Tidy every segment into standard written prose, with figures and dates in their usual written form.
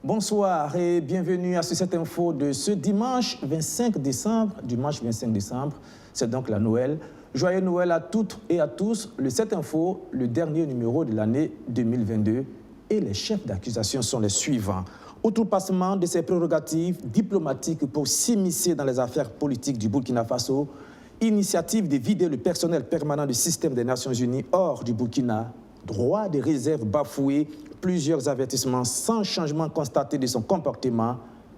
Bonsoir et bienvenue à cette info de ce dimanche 25 décembre. Dimanche 25 décembre, c'est donc la Noël. Joyeux Noël à toutes et à tous. Le 7 Info, le dernier numéro de l'année 2022. Et les chefs d'accusation sont les suivants. Outrepassement de ses prérogatives diplomatiques pour s'immiscer dans les affaires politiques du Burkina Faso. Initiative de vider le personnel permanent du système des Nations Unies hors du Burkina. Droit de réserve bafoué. Plusieurs avertissements sans changement constaté de son comportement.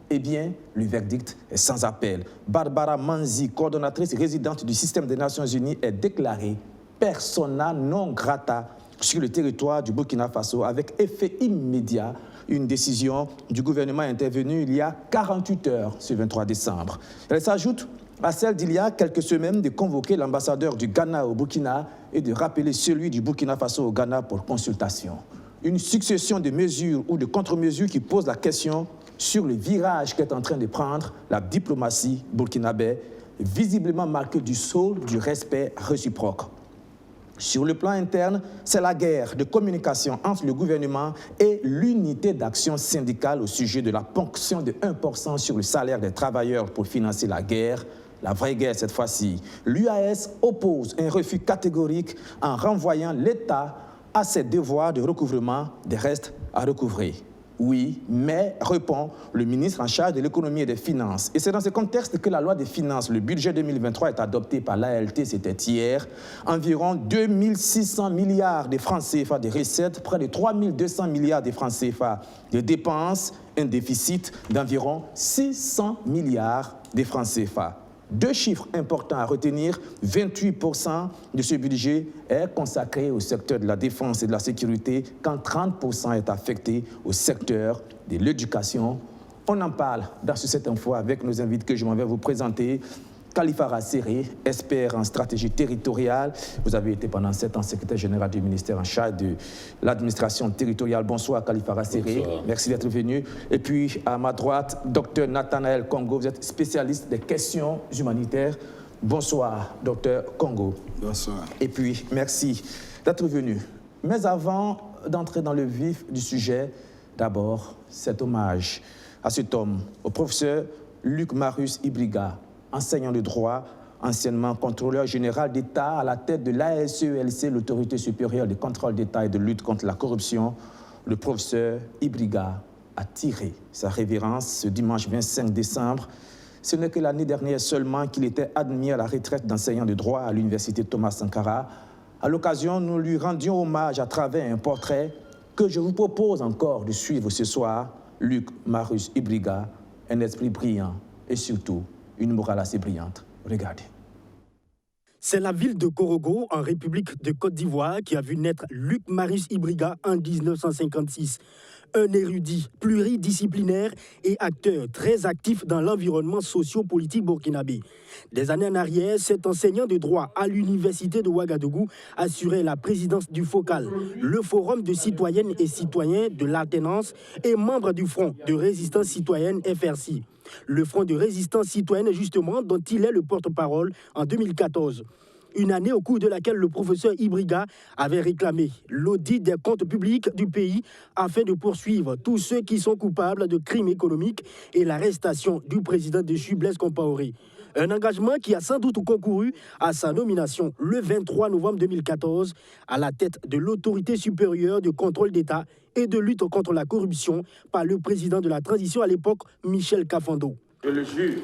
Eh bien, le verdict est sans appel. Barbara Manzi, coordonnatrice résidente du système des Nations Unies, est déclarée persona non grata sur le territoire du Burkina Faso avec effet immédiat. Une décision du gouvernement intervenue il y a 48 heures, ce 23 décembre. Elle s'ajoute à celle d'il y a quelques semaines de convoquer l'ambassadeur du Ghana au Burkina et de rappeler celui du Burkina Faso au Ghana pour consultation. Une succession de mesures ou de contre-mesures qui pose la question sur le virage qu'est en train de prendre la diplomatie burkinabé, visiblement marquée du sceau du respect réciproque. Sur le plan interne, c'est la guerre de communication entre le gouvernement et l'unité d'action syndicale au sujet de la ponction de 1% sur le salaire des travailleurs pour financer la guerre. La vraie guerre cette fois-ci. L'UAS oppose un refus catégorique en renvoyant l'État à ses devoirs de recouvrement des restes à recouvrer. Oui, mais, répond le ministre en charge de l'économie et des finances. Et c'est dans ce contexte que la loi des finances, le budget 2023 est adopté par l'ALT, c'était hier. Environ 2600 milliards de francs CFA de recettes, près de 3200 milliards de francs CFA de dépenses, un déficit d'environ 600 milliards de francs CFA. Deux chiffres importants à retenir, 28% de ce budget est consacré au secteur de la défense et de la sécurité, quand 30% est affecté au secteur de l'éducation. On en parle dans cette info avec nos invités que je m'en vais vous présenter. Khalifa Rasséré, expert en stratégie territoriale. Vous avez été pendant 7 ans secrétaire général du ministère en charge de l'administration territoriale. Bonsoir Khalifa Rasséré. Bonsoir. Merci d'être venu. Et puis à ma droite, Dr Nathanaël Congo. Vous êtes spécialiste des questions humanitaires. Bonsoir Dr Congo. Bonsoir. Et puis merci d'être venu. Mais avant d'entrer dans le vif du sujet, d'abord cet hommage à cet homme, au professeur Luc Marius Ibriga, enseignant de droit, anciennement contrôleur général d'État à la tête de l'ASELC, l'autorité supérieure de contrôle d'État et de lutte contre la corruption. Le professeur Ibriga a tiré sa révérence ce dimanche 25 décembre. Ce n'est que l'année dernière seulement qu'il était admis à la retraite d'enseignant de droit à l'université Thomas Sankara. À l'occasion, nous lui rendions hommage à travers un portrait que je vous propose encore de suivre ce soir. Luc Marius Ibriga, un esprit brillant et surtout une morale assez brillante. Regardez. C'est la ville de Korogo, en République de Côte d'Ivoire, qui a vu naître Luc Marius Ibriga en 1956. Un érudit pluridisciplinaire et acteur très actif dans l'environnement socio-politique burkinabé. Des années en arrière, cet enseignant de droit à l'université de Ouagadougou assurait la présidence du FOCAL, le Forum de citoyennes et citoyens de l'alternance, et membre du Front de résistance citoyenne FRC. Le Front de résistance citoyenne, justement, dont il est le porte-parole en 2014. Une année au cours de laquelle le professeur Ibriga avait réclamé l'audit des comptes publics du pays afin de poursuivre tous ceux qui sont coupables de crimes économiques et l'arrestation du président déchu Blaise Compaoré. Un engagement qui a sans doute concouru à sa nomination le 23 novembre 2014 à la tête de l'autorité supérieure de contrôle d'État et de lutte contre la corruption par le président de la transition à l'époque, Michel Kafando. Je le jure.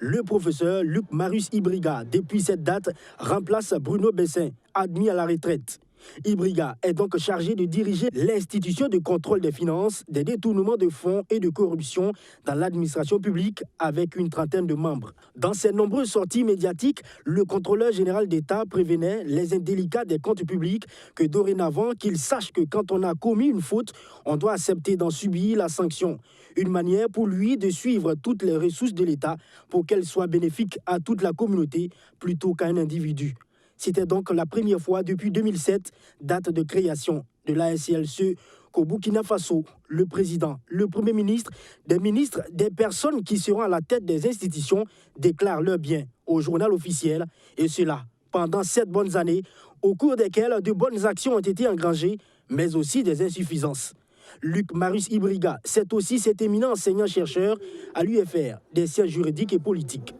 Le professeur Luc Marius Ibriga, depuis cette date, remplace Bruno Bessin, admis à la retraite. Ibriga est donc chargé de diriger l'institution de contrôle des finances, des détournements de fonds et de corruption dans l'administration publique avec une trentaine de membres. Dans ses nombreuses sorties médiatiques, le contrôleur général d'État prévenait les indélicats des comptes publics que dorénavant qu'ils sachent que quand on a commis une faute, on doit accepter d'en subir la sanction. Une manière pour lui de suivre toutes les ressources de l'État pour qu'elles soient bénéfiques à toute la communauté plutôt qu'à un individu. C'était donc la première fois depuis 2007, date de création de l'ASELC, qu'au Burkina Faso, le président, le premier ministre, des ministres, des personnes qui seront à la tête des institutions déclarent leur bien au journal officiel, et cela pendant 7 bonnes années, au cours desquelles de bonnes actions ont été engrangées, mais aussi des insuffisances. Luc Marius Ibriga, c'est aussi cet éminent enseignant-chercheur à l'UFR des sciences juridiques et politiques.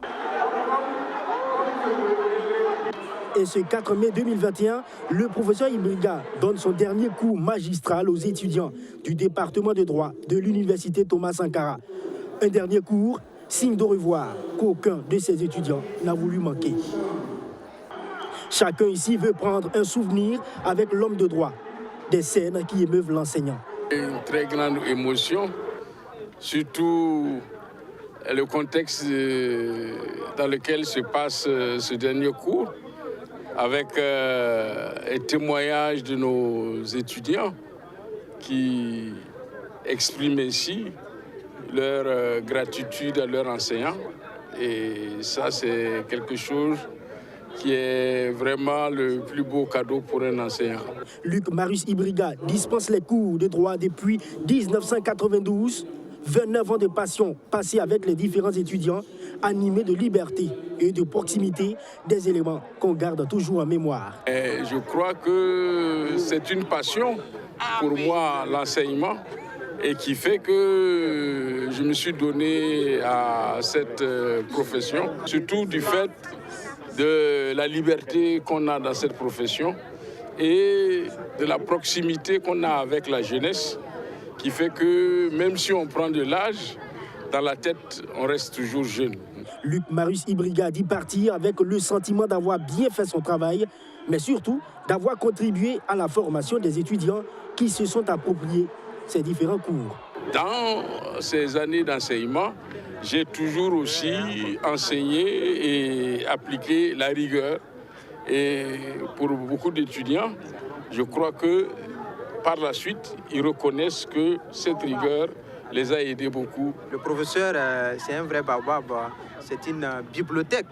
Et ce 4 mai 2021, le professeur Ibriga donne son dernier cours magistral aux étudiants du département de droit de l'université Thomas Sankara. Un dernier cours, signe de revoir qu'aucun de ses étudiants n'a voulu manquer. Chacun ici veut prendre un souvenir avec l'homme de droit, des scènes qui émeuvent l'enseignant. Une très grande émotion, surtout le contexte dans lequel se passe ce dernier cours, avec un témoignage de nos étudiants qui expriment ici leur gratitude à leurs enseignants. Et ça, c'est quelque chose qui est vraiment le plus beau cadeau pour un enseignant. Luc Marius Ibriga dispense les cours de droit depuis 1992. 29 ans de passion passés avec les différents étudiants, animés de liberté et de proximité, des éléments qu'on garde toujours en mémoire. Je crois que c'est une passion pour moi, l'enseignement, et qui fait que je me suis donné à cette profession, surtout du fait de la liberté qu'on a dans cette profession et de la proximité qu'on a avec la jeunesse, qui fait que même si on prend de l'âge, dans la tête, on reste toujours jeune. Luc Marius Ibriga dit partir avec le sentiment d'avoir bien fait son travail, mais surtout d'avoir contribué à la formation des étudiants qui se sont appropriés ces différents cours. Dans ces années d'enseignement, j'ai toujours aussi enseigné et appliqué la rigueur. Et pour beaucoup d'étudiants, je crois que par la suite, ils reconnaissent que cette rigueur les a aidés beaucoup. Le professeur, c'est un vrai baobab. C'est une bibliothèque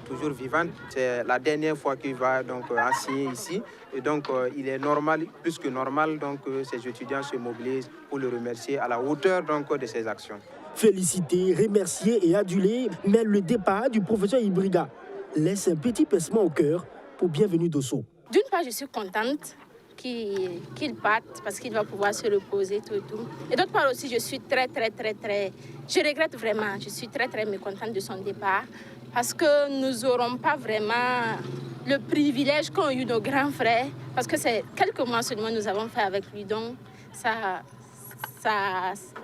toujours vivante. C'est la dernière fois qu'il va donc enseigner ici. Et donc, il est normal, plus que normal, donc, que ces étudiants se mobilisent pour le remercier à la hauteur donc, de ses actions. Féliciter, remercier et aduler, mais le départ du professeur Ibriga laisse un petit pincement au cœur pour Bienvenue Dosso. D'une part, je suis contente qu'il parte parce qu'il va pouvoir se reposer tout et tout. Et d'autre part aussi, je suis très, je regrette vraiment, je suis très mécontente de son départ parce que nous n'aurons pas vraiment le privilège qu'ont eu nos grands frères, parce que c'est quelques mois seulement nous avons fait avec lui, donc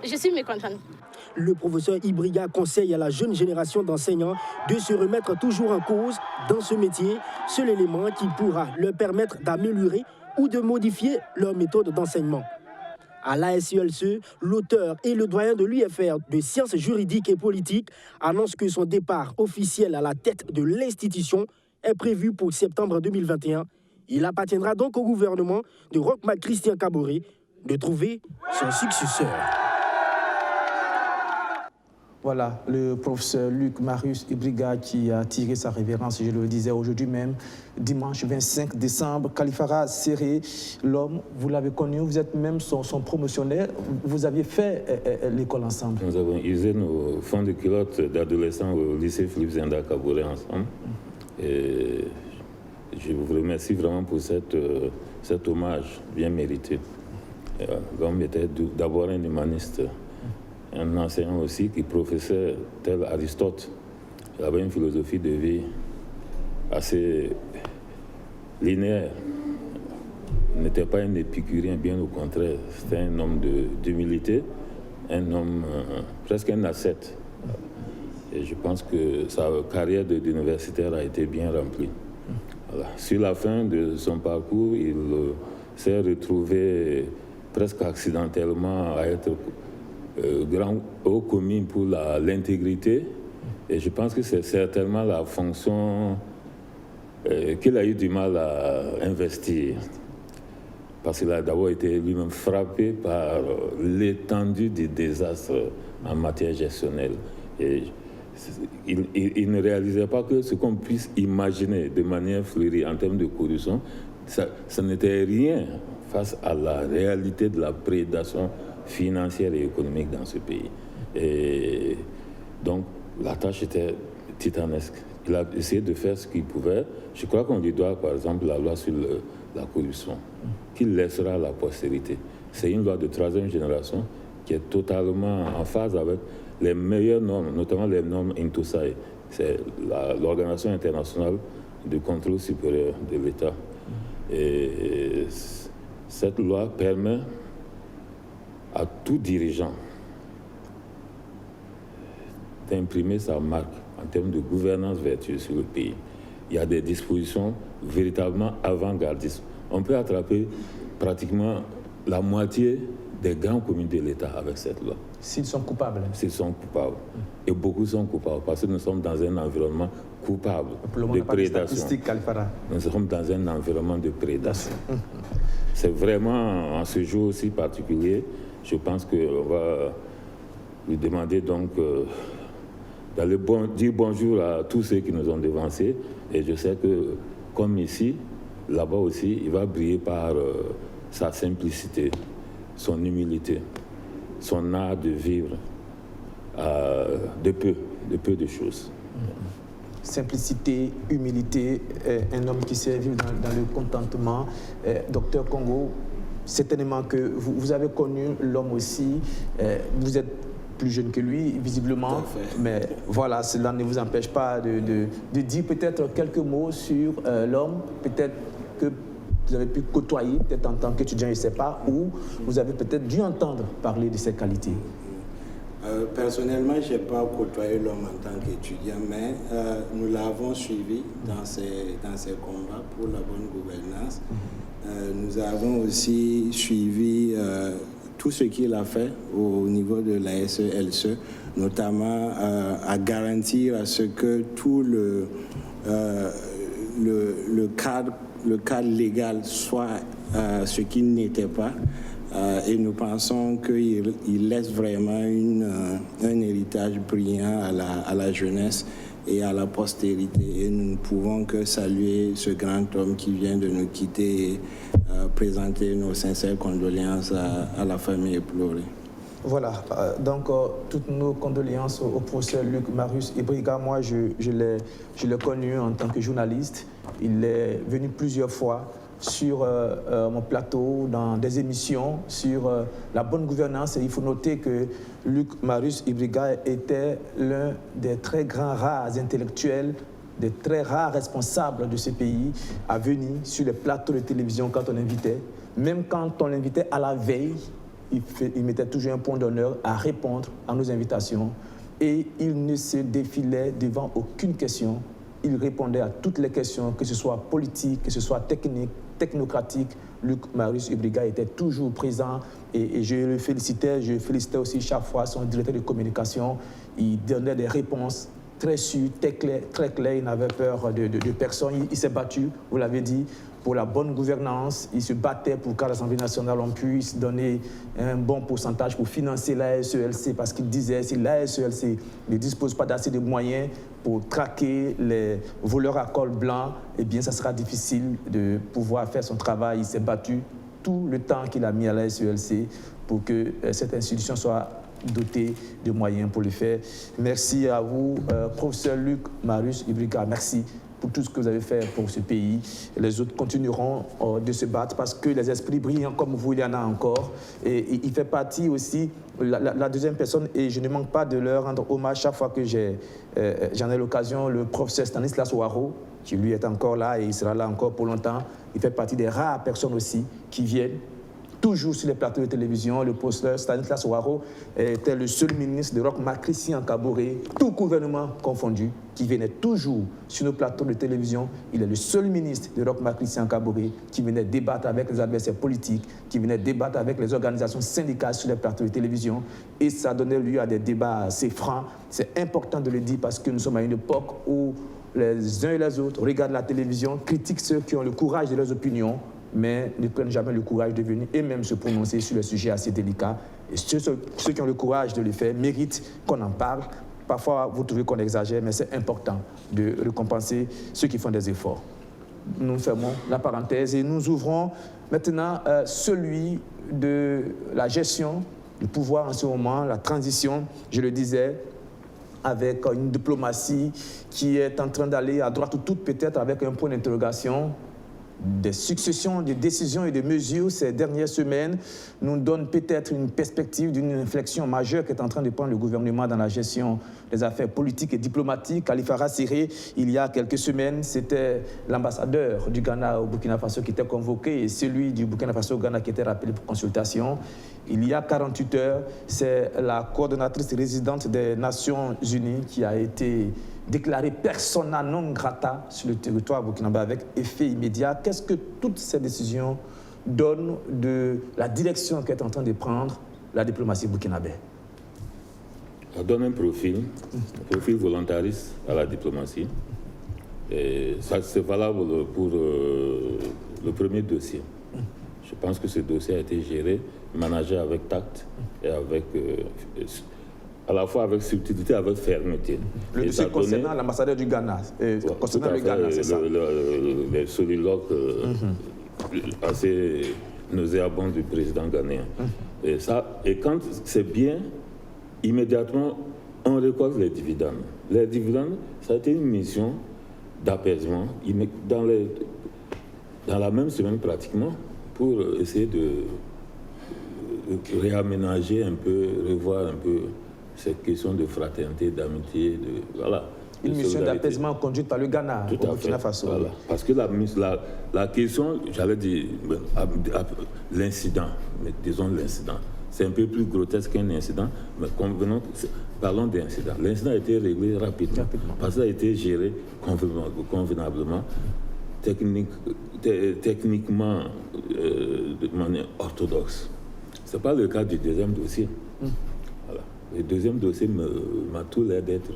je suis mécontente. Le professeur Ibriga conseille à la jeune génération d'enseignants de se remettre toujours en cause dans ce métier, seul élément qui pourra leur permettre d'améliorer ou de modifier leur méthode d'enseignement. À l'ASULCE, l'auteur et le doyen de l'UFR de sciences juridiques et politiques annonce que son départ officiel à la tête de l'institution est prévu pour septembre 2021. Il appartiendra donc au gouvernement de Roch-Marc Christian Kaboré de trouver son successeur. Voilà, le professeur Luc Marius Ibriga qui a tiré sa révérence, je le disais aujourd'hui même, dimanche 25 décembre. Kalifara Serré, l'homme, vous l'avez connu, vous êtes même son promotionnaire, vous aviez fait l'école ensemble. Nous avons usé nos fonds de culottes d'adolescents au lycée Philippe Zenda Kaboré ensemble. Et je vous remercie vraiment pour cet hommage bien mérité. L'homme était d'abord un humaniste. Un enseignant aussi qui professait tel Aristote. Il avait une philosophie de vie assez linéaire. Il n'était pas un épicurien, bien au contraire. C'était un homme d'humilité, un homme presque un ascète. Et je pense que sa carrière d'universitaire a été bien remplie. Voilà. Sur la fin de son parcours, il s'est retrouvé presque accidentellement à être grand haut commis pour l'intégrité, et je pense que c'est certainement la fonction qu'il a eu du mal à investir, parce qu'il a d'abord été lui-même frappé par l'étendue des désastres en matière gestionnelle. Et il ne réalisait pas que ce qu'on puisse imaginer de manière fleurie en termes de corruption, ça n'était rien face à la réalité de la prédation financière et économique dans ce pays. Et donc, la tâche était titanesque. Il a essayé de faire ce qu'il pouvait. Je crois qu'on lui doit, par exemple, la loi sur la corruption, qu'il laissera à la postérité. C'est une loi de 3e génération qui est totalement en phase avec les meilleures normes, notamment les normes Intosai. C'est l'Organisation internationale de contrôle supérieur de l'État. Et cette loi permet à tout dirigeant d'imprimer sa marque en termes de gouvernance vertueuse sur le pays. Il y a des dispositions véritablement avant-gardistes. On peut attraper pratiquement la moitié des grandes communes de l'État avec cette loi. S'ils sont coupables. S'ils sont coupables. Et beaucoup sont coupables parce que nous sommes dans un environnement coupable de prédation. Nous sommes dans un environnement de prédation. C'est vraiment, en ce jour aussi particulier, je pense qu'on va lui demander donc d'aller dire bonjour à tous ceux qui nous ont devancés. Et je sais que, comme ici, là-bas aussi, il va briller par sa simplicité, son humilité, son art de vivre de peu de choses. Simplicité, humilité, un homme qui sait vivre dans le contentement. Docteur Congo, certainement que vous avez connu l'homme aussi, vous êtes plus jeune que lui, visiblement, mais voilà, cela ne vous empêche pas de dire peut-être quelques mots sur l'homme, peut-être que vous avez pu côtoyer, peut-être en tant qu'étudiant, je ne sais pas, ou vous avez peut-être dû entendre parler de ses qualités. Personnellement, je n'ai pas côtoyé l'homme en tant qu'étudiant, mais nous l'avons suivi dans ses combats pour la bonne gouvernance. Nous avons aussi suivi tout ce qu'il a fait au niveau de la SELCE, notamment à garantir à ce que tout le cadre légal soit ce qu'il n'était pas. Et nous pensons qu'il laisse vraiment un héritage brillant à la jeunesse et à la postérité. Et nous ne pouvons que saluer ce grand homme qui vient de nous quitter et présenter nos sincères condoléances à la famille éplorée. Voilà, donc toutes nos condoléances au professeur Luc Marius Ibriga. Moi, je l'ai connu en tant que journaliste. Il est venu plusieurs fois sur mon plateau, dans des émissions sur la bonne gouvernance. Et il faut noter que Luc Marius Ibriga était l'un des très grands rares intellectuels, des très rares responsables de ce pays à venir sur les plateaux de télévision quand on l'invitait. Même quand on l'invitait à la veille, il mettait toujours un point d'honneur à répondre à nos invitations. Et il ne se défilait devant aucune question. Il répondait à toutes les questions, que ce soit politique, que ce soit technique, technocratique. Luc Marius Ibriga était toujours présent et je le félicitais. Je félicitais aussi chaque fois son directeur de communication. Il donnait des réponses très sûres, très claires. Il n'avait peur de personne. Il s'est battu, vous l'avez dit, pour la bonne gouvernance. Il se battait pour qu'à l'Assemblée nationale, on puisse donner un bon pourcentage pour financer la SELC, parce qu'il disait si la SELC ne dispose pas d'assez de moyens pour traquer les voleurs à col blanc, eh bien, ça sera difficile de pouvoir faire son travail. Il s'est battu tout le temps qu'il a mis à la SELC pour que cette institution soit dotée de moyens pour le faire. Merci à vous, professeur Luc Marius Ibriga. Merci pour tout ce que vous avez fait pour ce pays. Les autres continueront de se battre parce que les esprits brillants comme vous, il y en a encore. Et il fait partie aussi, la deuxième personne, et je ne manque pas de leur rendre hommage chaque fois que j'en ai l'occasion, le professeur Stanislas Ouaro, qui lui est encore là et il sera là encore pour longtemps. Il fait partie des rares personnes aussi qui viennent toujours sur les plateaux de télévision. Le professeur Stanislas Ouaro était le seul ministre de Roch Marc Christian Kaboré, tout gouvernement confondu, qui venait toujours sur nos plateaux de télévision. Il est le seul ministre de Roch Marc Christian Kaboré qui venait débattre avec les adversaires politiques, qui venait débattre avec les organisations syndicales sur les plateaux de télévision. Et ça donnait lieu à des débats assez francs. C'est important de le dire parce que nous sommes à une époque où les uns et les autres regardent la télévision, critiquent ceux qui ont le courage de leurs opinions, mais ne prennent jamais le courage de venir et même se prononcer sur les sujets assez délicats. Et ceux qui ont le courage de le faire méritent qu'on en parle. Parfois, vous trouvez qu'on exagère, mais c'est important de récompenser ceux qui font des efforts. Nous fermons la parenthèse et nous ouvrons maintenant celui de la gestion du pouvoir en ce moment, la transition, je le disais, avec une diplomatie qui est en train d'aller à droite ou toute peut-être avec un point d'interrogation. des successions de décisions et de mesures ces dernières semaines nous donnent peut-être une perspective d'une inflexion majeure qu'est en train de prendre le gouvernement dans la gestion des affaires politiques et diplomatiques. Khalifa Rassiré, il y a quelques semaines, c'était l'ambassadeur du Ghana au Burkina Faso qui était convoqué et celui du Burkina Faso au Ghana qui était rappelé pour consultation. Il y a 48 heures, c'est la coordonnatrice résidente des Nations Unies qui a été déclarée persona non grata sur le territoire burkinabé avec effet immédiat. Qu'est-ce que toutes ces décisions donnent de la direction qu'est en train de prendre la diplomatie burkinabé? Ça donne un profil volontariste à la diplomatie. Et ça, c'est valable pour le premier dossier. Je pense que ce dossier a été géré, managé avec tact et avec... à la fois avec subtilité, avec fermeté. Le dossier concernant l'ambassadeur du Ghana, concernant le Ghana, c'est ça? Les soliloques assez nauséabonds du président ghanéen. Et quand c'est bien, immédiatement, on récolte les dividendes. Les dividendes, ça a été une mission d'apaisement dans la même semaine pratiquement, pour essayer de réaménager un peu, revoir un peu cette question de fraternité, d'amitié, voilà. Une mission d'apaisement conduite par le Ghana au Burkina Faso. Voilà. Parce que la question, j'allais dire, l'incident, mais disons l'incident, c'est un peu plus grotesque qu'un incident, mais parlons d'incident. L'incident a été réglé rapidement. Parce que ça a été géré convenablement, techniquement, de manière orthodoxe. Ce n'est pas le cas du deuxième dossier. Voilà. Le deuxième dossier m'a tout l'air d'être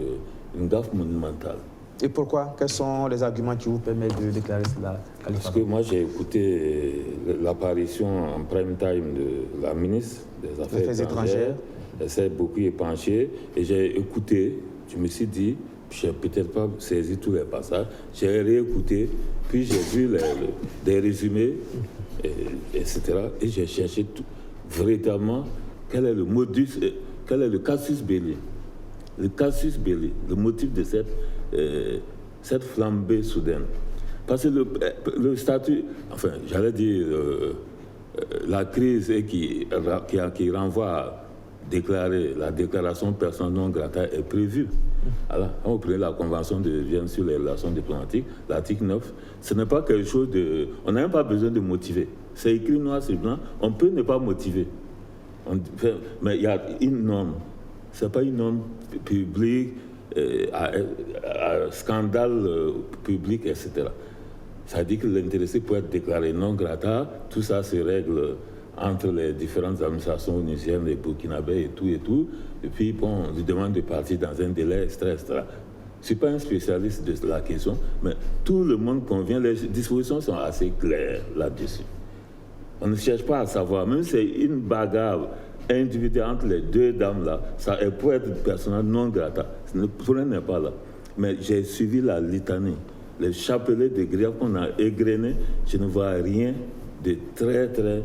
une gaffe monumentale. Et pourquoi? Quels sont les arguments qui vous permettent de déclarer cela, Khalifa? Parce que moi, j'ai écouté l'apparition en prime time de la ministre des Affaires étrangères. Elle s'est beaucoup épanchée et j'ai écouté, je me suis dit, je n'ai peut-être pas saisi tous les passages, j'ai réécouté, puis j'ai vu des résumés, etc. Et j'ai cherché véritablement quel est le modus, quel est le casus belli. Le casus belli, le motif de cette flambée soudaine. Parce que le statut, enfin, j'allais dire, la crise qui renvoie à déclarer la déclaration persona non grata est prévue. Alors, quand vous prenez la Convention de Vienne sur les relations diplomatiques, l'article 9, ce n'est pas quelque chose de... On n'a même pas besoin de motiver. C'est écrit noir sur blanc, on peut ne pas motiver. Mais il y a une norme. Ce n'est pas une norme publique, à scandale public, etc. Ça dit que l'intéressé peut être déclaré non grata, tout ça se règle entre les différentes administrations onusiennes, les burkinabés et tout, et puis bon, on lui demande de partir dans un délai, etc. Je ne suis pas un spécialiste de la question, mais tout le monde convient, les dispositions sont assez claires là-dessus. On ne cherche pas à savoir, même si c'est une bagarre individuelle entre les deux dames-là, elle peut être personnelle non grata, le problème n'est pas là. Mais j'ai suivi la litanie, les chapelets de griefs qu'on a égrenés, je ne vois rien de très, très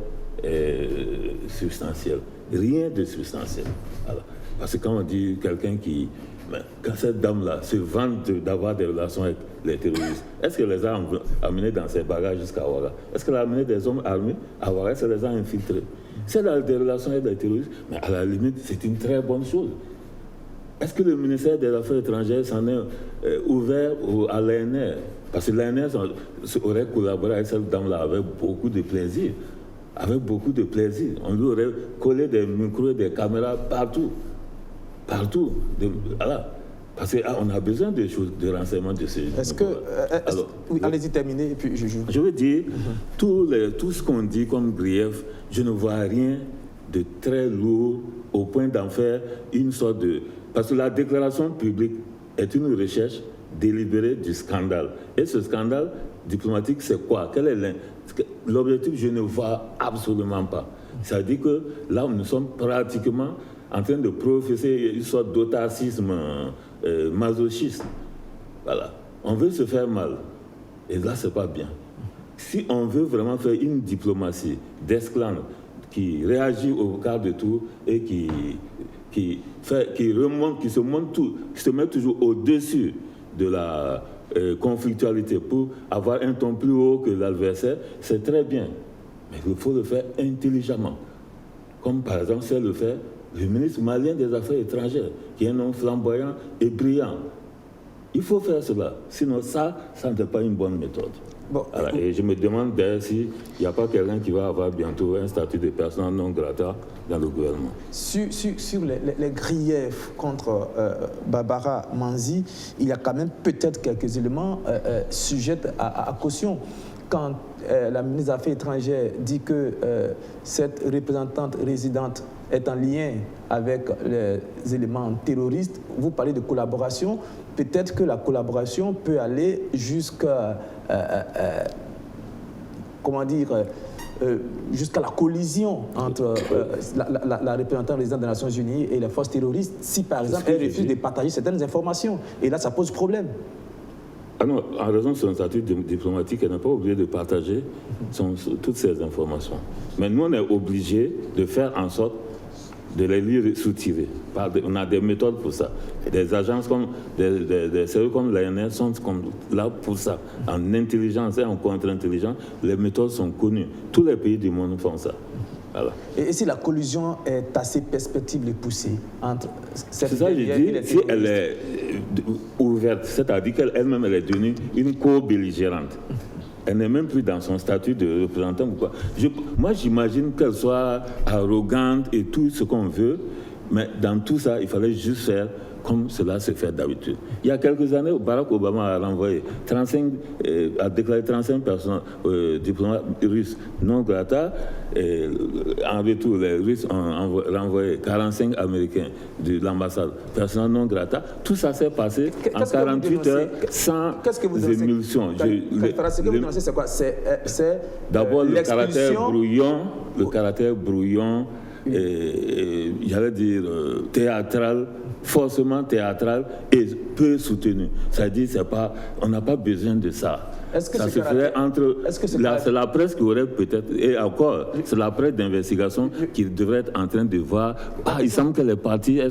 substantiel. Rien de substantiel. Alors, parce que quand on dit quelqu'un qui... Quand cette dame-là se vante d'avoir des relations avec les terroristes, est-ce qu'elle les a amenés dans ses bagages jusqu'à Ouaga? Est-ce qu'elle a amené des hommes armés à Ouaga? Est-ce qu'elle les a infiltrés? Si elle a des relations avec les terroristes, mais à la limite, c'est une très bonne chose. Est-ce que le ministère des Affaires étrangères s'en est ouvert à l'ANR? Parce que l'ANR aurait collaboré avec cette dame-là avec beaucoup de plaisir. Avec beaucoup de plaisir. On lui aurait collé des micros et des caméras partout. Partout. Voilà. Parce qu'on a besoin de choses, de renseignements de ces... Est-ce que... oui, allez-y, terminez, et puis je veux dire, tout ce qu'on dit comme grief, je ne vois rien de très lourd au point d'en faire une sorte de... Parce que la déclaration publique est une recherche délibérée du scandale. Et ce scandale diplomatique, c'est quoi? Quel est l'objectif? Je ne vois absolument pas. Ça veut dire que là, nous sommes pratiquement en train de professer une sorte d'autacisme masochiste. Voilà. On veut se faire mal. Et là, c'est pas bien. Si on veut vraiment faire une diplomatie d'esclave qui réagit au quart de tour et qui se met toujours au-dessus de la conflictualité, pour avoir un ton plus haut que l'adversaire, c'est très bien. Mais il faut le faire intelligemment. Comme par exemple, c'est le fait le ministre malien des Affaires étrangères, qui est un homme flamboyant et brillant. Il faut faire cela. Sinon, ça n'est pas une bonne méthode. Bon, voilà. Et je me demande d'ailleurs s'il n'y a pas quelqu'un qui va avoir bientôt un statut de persona non grata dans le gouvernement. Sur les griefs contre Barbara Manzi, il y a quand même peut-être quelques éléments sujets à caution. Quand la ministre des Affaires étrangères dit que cette représentante résidente est en lien avec les éléments terroristes, vous parlez de collaboration. Peut-être que la collaboration peut aller jusqu'à, jusqu'à la collision entre la représentante résidente des Nations Unies et les forces terroristes, si par exemple elle refuse de partager certaines informations. Et là, ça pose problème. Ah non, en raison de son statut diplomatique, elle n'est pas obligée de partager toutes ces informations. Mais nous, on est obligés de faire en sorte de les lui soutirer. On a des méthodes pour ça. Des agences comme des services comme l'ANR sont là pour ça. En intelligence et en contre-intelligence, les méthodes sont connues. Tous les pays du monde font ça. Voilà. Et si la collusion est assez perspective et poussée entre cette c'est ça que je dis, si elle est ouverte, c'est-à-dire qu'elle-même elle est devenue une co-belligérante. Elle n'est même plus dans son statut de représentant ou quoi. Moi, j'imagine qu'elle soit arrogante et tout ce qu'on veut, mais dans tout ça, il fallait juste faire comme cela se fait d'habitude. Il y a quelques années, Barack Obama a renvoyé a déclaré 35 personnes diplomates russes non grata. En retour, les Russes ont renvoyé 45 Américains de l'ambassade personnes non grata. Tout ça s'est passé en 48 heures sans émulsion. Ce que vous dénoncez, c'est quoi? C'est d'abord le caractère brouillon, j'allais dire théâtral, forcément théâtral et peu soutenu. C'est-à-dire, on n'a pas besoin de ça. Ça se ferait entre... C'est la presse qui aurait peut-être... Et encore, c'est la presse d'investigation qui devrait être en train de voir... il semble qu'elle est partie.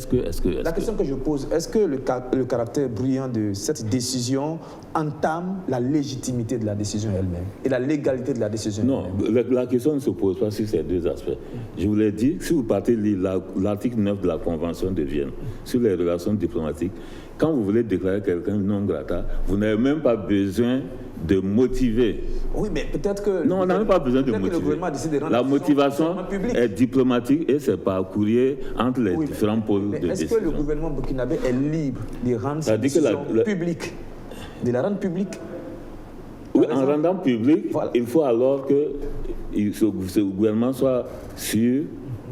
La question que je pose, est-ce que le caractère bruyant de cette décision entame la légitimité de la décision elle-même et la légalité de la décision elle-même? Non, la question ne se pose pas sur ces deux aspects. Je vous l'ai dit, si vous partez lire l'article 9 de la Convention de Vienne sur les relations diplomatiques, quand vous voulez déclarer quelqu'un non grata, vous n'avez même pas besoin de motiver. Oui, mais peut-être que... Non, on n'a même pas besoin de motiver. La motivation est diplomatique et c'est par courrier entre les différents pôles de décision. Est-ce que le gouvernement burkinabé est libre de rendre cette décision publique, de la rendre publique? Oui, en rendant public, il faut alors que ce gouvernement soit sûr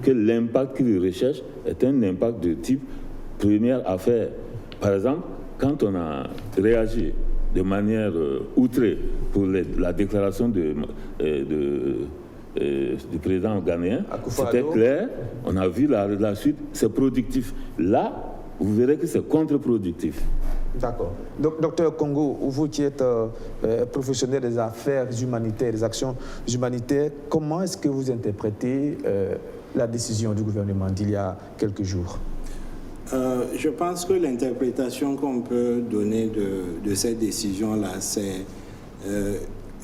que l'impact qu'il recherche est un impact de type première affaire. Par exemple, quand on a réagi de manière outrée pour la déclaration du président ghanéen, c'était clair, on a vu la suite, c'est productif. Là, vous verrez que c'est contre-productif. D'accord. Donc, docteur Congo, vous qui êtes professionnel des affaires humanitaires, des actions humanitaires, comment est-ce que vous interprétez la décision du gouvernement d'il y a quelques jours? Je pense que l'interprétation qu'on peut donner de cette décision-là, c'est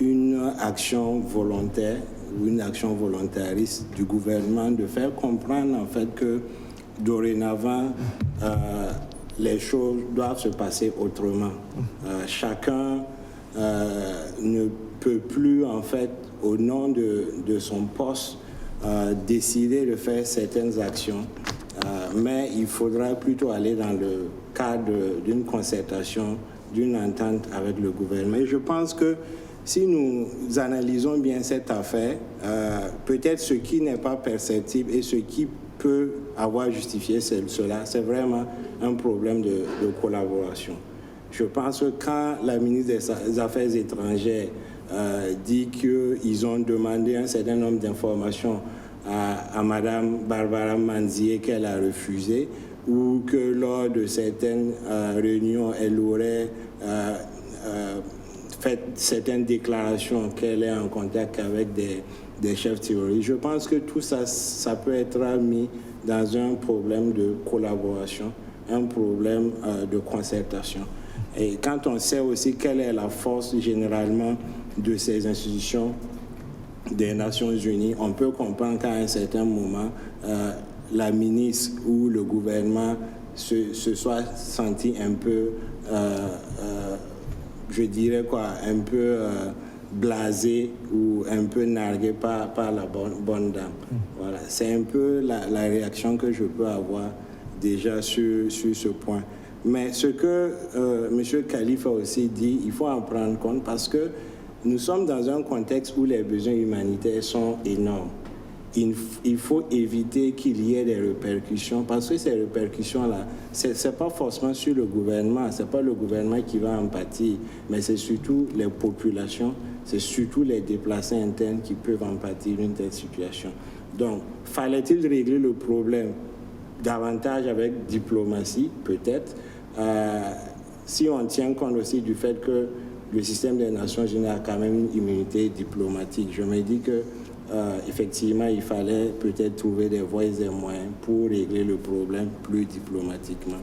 une action volontaire ou une action volontariste du gouvernement de faire comprendre en fait que dorénavant, les choses doivent se passer autrement. Chacun ne peut plus en fait, au nom de son poste, décider de faire certaines actions. Mais il faudra plutôt aller dans le cadre d'une concertation, d'une entente avec le gouvernement. Et je pense que si nous analysons bien cette affaire, peut-être ce qui n'est pas perceptible et ce qui peut avoir justifié cela, c'est vraiment un problème de collaboration. Je pense que quand la ministre des Affaires étrangères dit qu'ils ont demandé un certain nombre d'informations à Mme Barbara Manzi et qu'elle a refusé, ou que lors de certaines réunions, elle aurait fait certaines déclarations qu'elle est en contact avec des chefs terroristes. Je pense que tout ça, ça peut être mis dans un problème de collaboration, un problème de concertation. Et quand on sait aussi quelle est la force généralement de ces institutions des Nations Unies, on peut comprendre qu'à un certain moment, la ministre ou le gouvernement se soit senti un peu, je dirais quoi, un peu blasé ou un peu nargué par la bonne dame. Voilà, c'est un peu la réaction que je peux avoir déjà sur ce point. Mais ce que M. Khalif a aussi dit, il faut en prendre compte parce que nous sommes dans un contexte où les besoins humanitaires sont énormes. Il faut éviter qu'il y ait des répercussions parce que ces répercussions-là, ce n'est pas forcément sur le gouvernement, ce n'est pas le gouvernement qui va en pâtir, mais c'est surtout les populations, c'est surtout les déplacés internes qui peuvent en pâtir d'une telle situation. Donc, fallait-il régler le problème davantage avec diplomatie, peut-être, si on tient compte aussi du fait que le système des Nations Unies a quand même une immunité diplomatique. Je me dis que effectivement, il fallait peut-être trouver des voies et des moyens pour régler le problème plus diplomatiquement.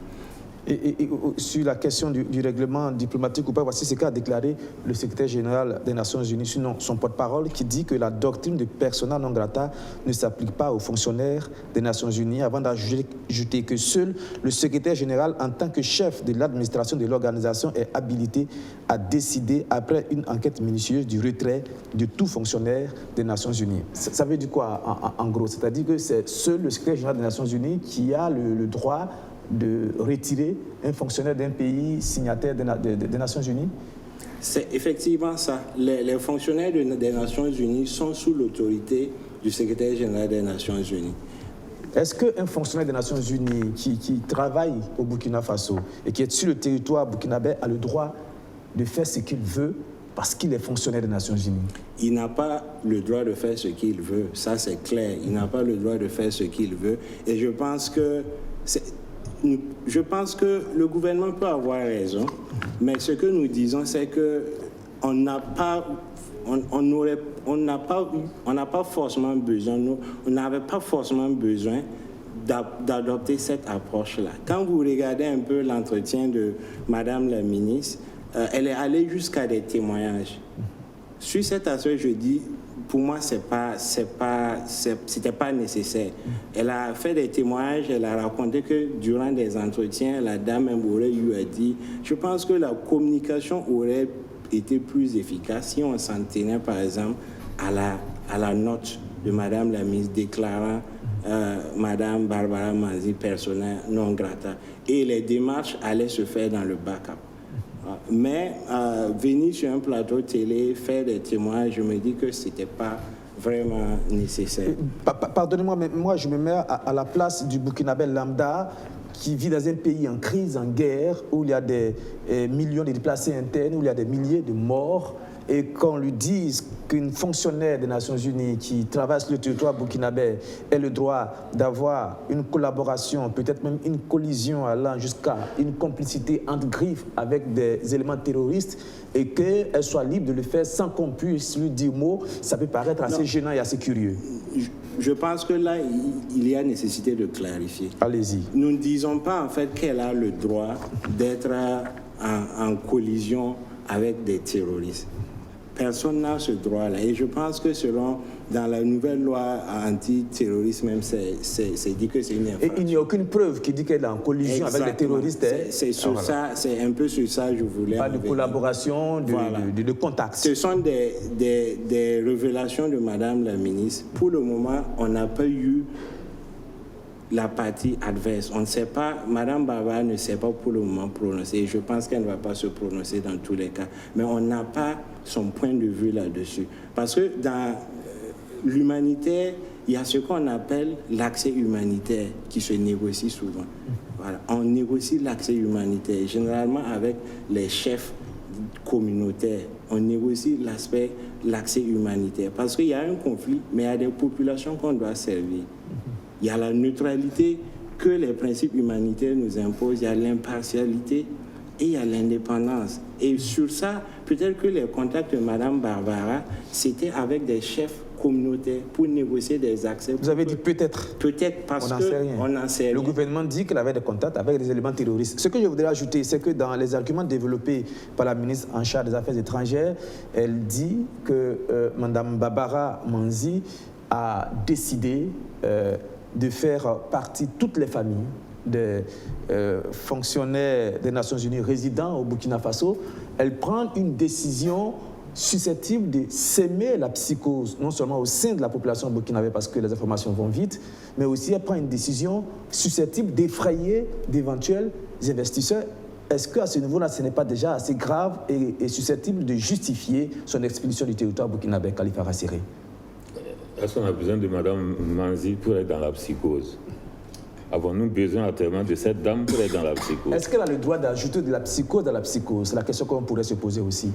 Et sur la question du règlement diplomatique ou pas, voici ce qu'a déclaré le secrétaire général des Nations Unies, sinon son porte-parole, qui dit que la doctrine de persona non grata ne s'applique pas aux fonctionnaires des Nations Unies, avant d'ajouter que seul le secrétaire général, en tant que chef de l'administration de l'organisation, est habilité à décider, après une enquête minutieuse, du retrait de tout fonctionnaire des Nations Unies. Ça veut dire quoi, en gros? C'est-à-dire que c'est seul le secrétaire général des Nations Unies qui a le droit de retirer un fonctionnaire d'un pays signataire des Nations Unies? C'est effectivement ça. Les fonctionnaires des Nations Unies sont sous l'autorité du secrétaire général des Nations Unies. Est-ce qu'un fonctionnaire des Nations Unies qui travaille au Burkina Faso et qui est sur le territoire burkinabé a le droit de faire ce qu'il veut parce qu'il est fonctionnaire des Nations Unies? Il n'a pas le droit de faire ce qu'il veut, ça c'est clair. Il n'a pas le droit de faire ce qu'il veut. Et je pense que le gouvernement peut avoir raison, mais ce que nous disons, c'est qu'on n'a pas forcément besoin, on n'avait pas forcément besoin d'adopter cette approche-là. Quand vous regardez un peu l'entretien de Madame la ministre, elle est allée jusqu'à des témoignages. Sur cet aspect, je dis, pour moi, c'était pas nécessaire. Elle a fait des témoignages, elle a raconté que durant des entretiens, la dame aurait eu à dire. Je pense que la communication aurait été plus efficace si on s'en tenait, par exemple, à la note de Madame la ministre déclarant Madame Barbara Manzi persona non grata. Et les démarches allaient se faire dans le backup. Mais venir sur un plateau télé, faire des témoignages, je me dis que ce n'était pas vraiment nécessaire. Pardonnez-moi, mais moi je me mets à la place du Burkinabé lambda qui vit dans un pays en crise, en guerre, où il y a des millions de déplacés internes, où il y a des milliers de morts, et qu'on lui dise qu'une fonctionnaire des Nations Unies qui travaille sur le territoire burkinabé ait le droit d'avoir une collaboration, peut-être même une collision allant jusqu'à une complicité entre griffes avec des éléments terroristes et qu'elle soit libre de le faire sans qu'on puisse lui dire mot, ça peut paraître assez gênant et assez curieux. Je pense que là, il y a nécessité de clarifier. Allez-y. Nous ne disons pas en fait qu'elle a le droit d'être en collision avec des terroristes. Personne n'a ce droit-là. Et je pense que dans la nouvelle loi anti-terrorisme, même, c'est dit que c'est une infraction. Et il n'y a aucune preuve qui dit qu'elle est en collision avec des terroristes. C'est sur ça, c'est un peu sur ça que je voulais. Pas de collaboration, de contact. Ce sont des révélations de Madame la ministre. Pour le moment, on n'a pas eu la partie adverse. On ne sait pas, Madame Barbara ne sait pas pour le moment prononcer. Et je pense qu'elle ne va pas se prononcer dans tous les cas. Mais on n'a pas son point de vue là-dessus. Parce que dans l'humanitaire, il y a ce qu'on appelle l'accès humanitaire qui se négocie souvent. Voilà. On négocie l'accès humanitaire, généralement avec les chefs communautaires. On négocie l'accès humanitaire. Parce qu'il y a un conflit, mais il y a des populations qu'on doit servir. Il y a la neutralité que les principes humanitaires nous imposent, il y a l'impartialité et il y a l'indépendance. Et sur ça, peut-être que les contacts de Mme Barbara, c'était avec des chefs communautaire pour négocier des accès. Vous avez dit peut-être. Peut-être parce qu'on n'en sait rien. Le gouvernement dit qu'il avait des contacts avec des éléments terroristes. Ce que je voudrais ajouter, c'est que dans les arguments développés par la ministre en charge des Affaires étrangères, elle dit que Mme Barbara Manzi a décidé de faire partie toutes les familles des fonctionnaires des Nations Unies résidant au Burkina Faso. Elle prend une décision susceptible de s'aimer la psychose, non seulement au sein de la population burkinabé parce que les informations vont vite, mais aussi elle prend une décision susceptible d'effrayer d'éventuels investisseurs. Est-ce qu'à ce niveau-là, ce n'est pas déjà assez grave et susceptible de justifier son expulsion du territoire burkinabé, Khalifa Rassiré? Est-ce qu'on a besoin de Mme Manzi pour être dans la psychose? Avons-nous besoin actuellement de cette dame pour être dans la psychose? Est-ce qu'elle a le droit d'ajouter de la psychose dans la psychose? C'est la question qu'on pourrait se poser aussi.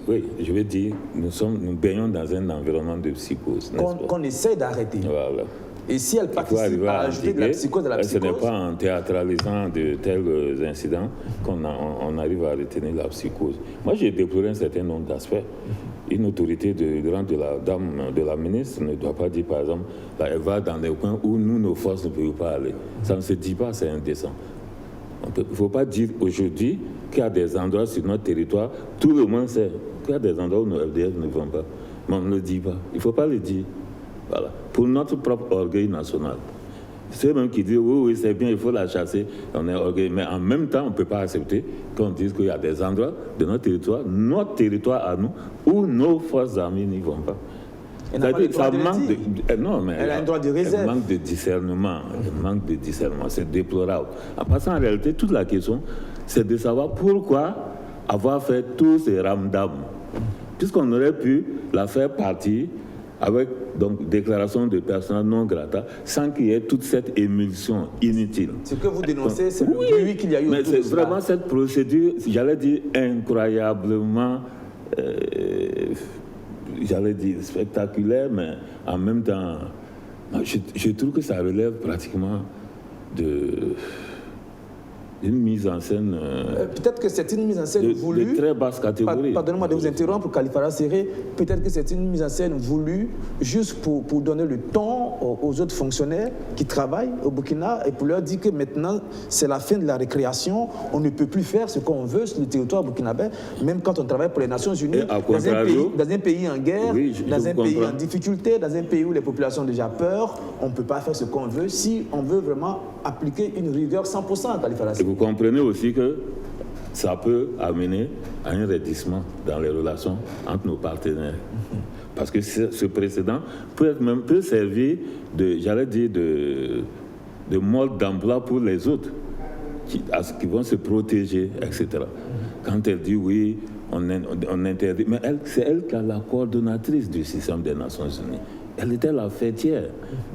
Oui, je veux dire, nous baignons dans un environnement de psychose. Qu'on essaie d'arrêter. Voilà. Et si elle participe à ajouter de la psychose dans la psychose... Ce n'est pas en théâtralisant de tels incidents qu'on arrive à retenir la psychose. Moi, j'ai déploré un certain nombre d'aspects. Une autorité de rang de la dame, de la ministre, ne doit pas dire, par exemple, là, elle va dans des coins où nous, nos forces ne peuvent pas aller. Ça ne se dit pas, c'est indécent. Il ne faut pas dire aujourd'hui qu'il y a des endroits sur notre territoire, tout le monde sait qu'il y a des endroits où nos FDS ne vont pas. Mais on ne le dit pas. Il ne faut pas le dire. Voilà. Pour notre propre orgueil national. Ceux même qui disent oui, c'est bien, il faut la chasser, on est orgueilleux. Mais en même temps, on ne peut pas accepter qu'on dise qu'il y a des endroits de notre territoire à nous, où nos forces armées n'y vont pas. Ça manque de, non, mais elle a un droit de réserve. Elle manque de discernement. Elle manque de discernement. C'est déplorable. En passant, en réalité, toute la question, c'est de savoir pourquoi avoir fait tous ces ramdams. Puisqu'on aurait pu la faire partie avec donc déclaration de persona non grata, sans qu'il y ait toute cette émulsion inutile. Ce que vous dénoncez, c'est le bruit qu'il y a eu autour de cela. Mais c'est vraiment cette procédure, j'allais dire, incroyablement, j'allais dire, spectaculaire, mais en même temps, je trouve que ça relève pratiquement d'une mise en scène. Peut-être que c'est une mise en scène voulue. De très basse catégorie. Pardonnez-moi de vous interrompre, Khalifa Rassiré. Peut-être que c'est une mise en scène voulue juste pour donner le ton aux autres fonctionnaires qui travaillent au Burkina et pour leur dire que maintenant, c'est la fin de la récréation. On ne peut plus faire ce qu'on veut sur le territoire burkinabé, même quand on travaille pour les Nations Unies, dans un pays en guerre, dans un pays en difficulté, dans un pays où les populations ont déjà peur. On ne peut pas faire ce qu'on veut si on veut vraiment appliquer une rigueur 100%, Khalifa Rassiré. Vous comprenez aussi que ça peut amener à un raidissement dans les relations entre nos partenaires. Parce que ce précédent peut servir de mode d'emploi pour les autres qui vont se protéger, etc. Quand elle dit oui, on interdit, mais c'est elle qui a la coordonnatrice du système des Nations Unies. Elle était la fêtière.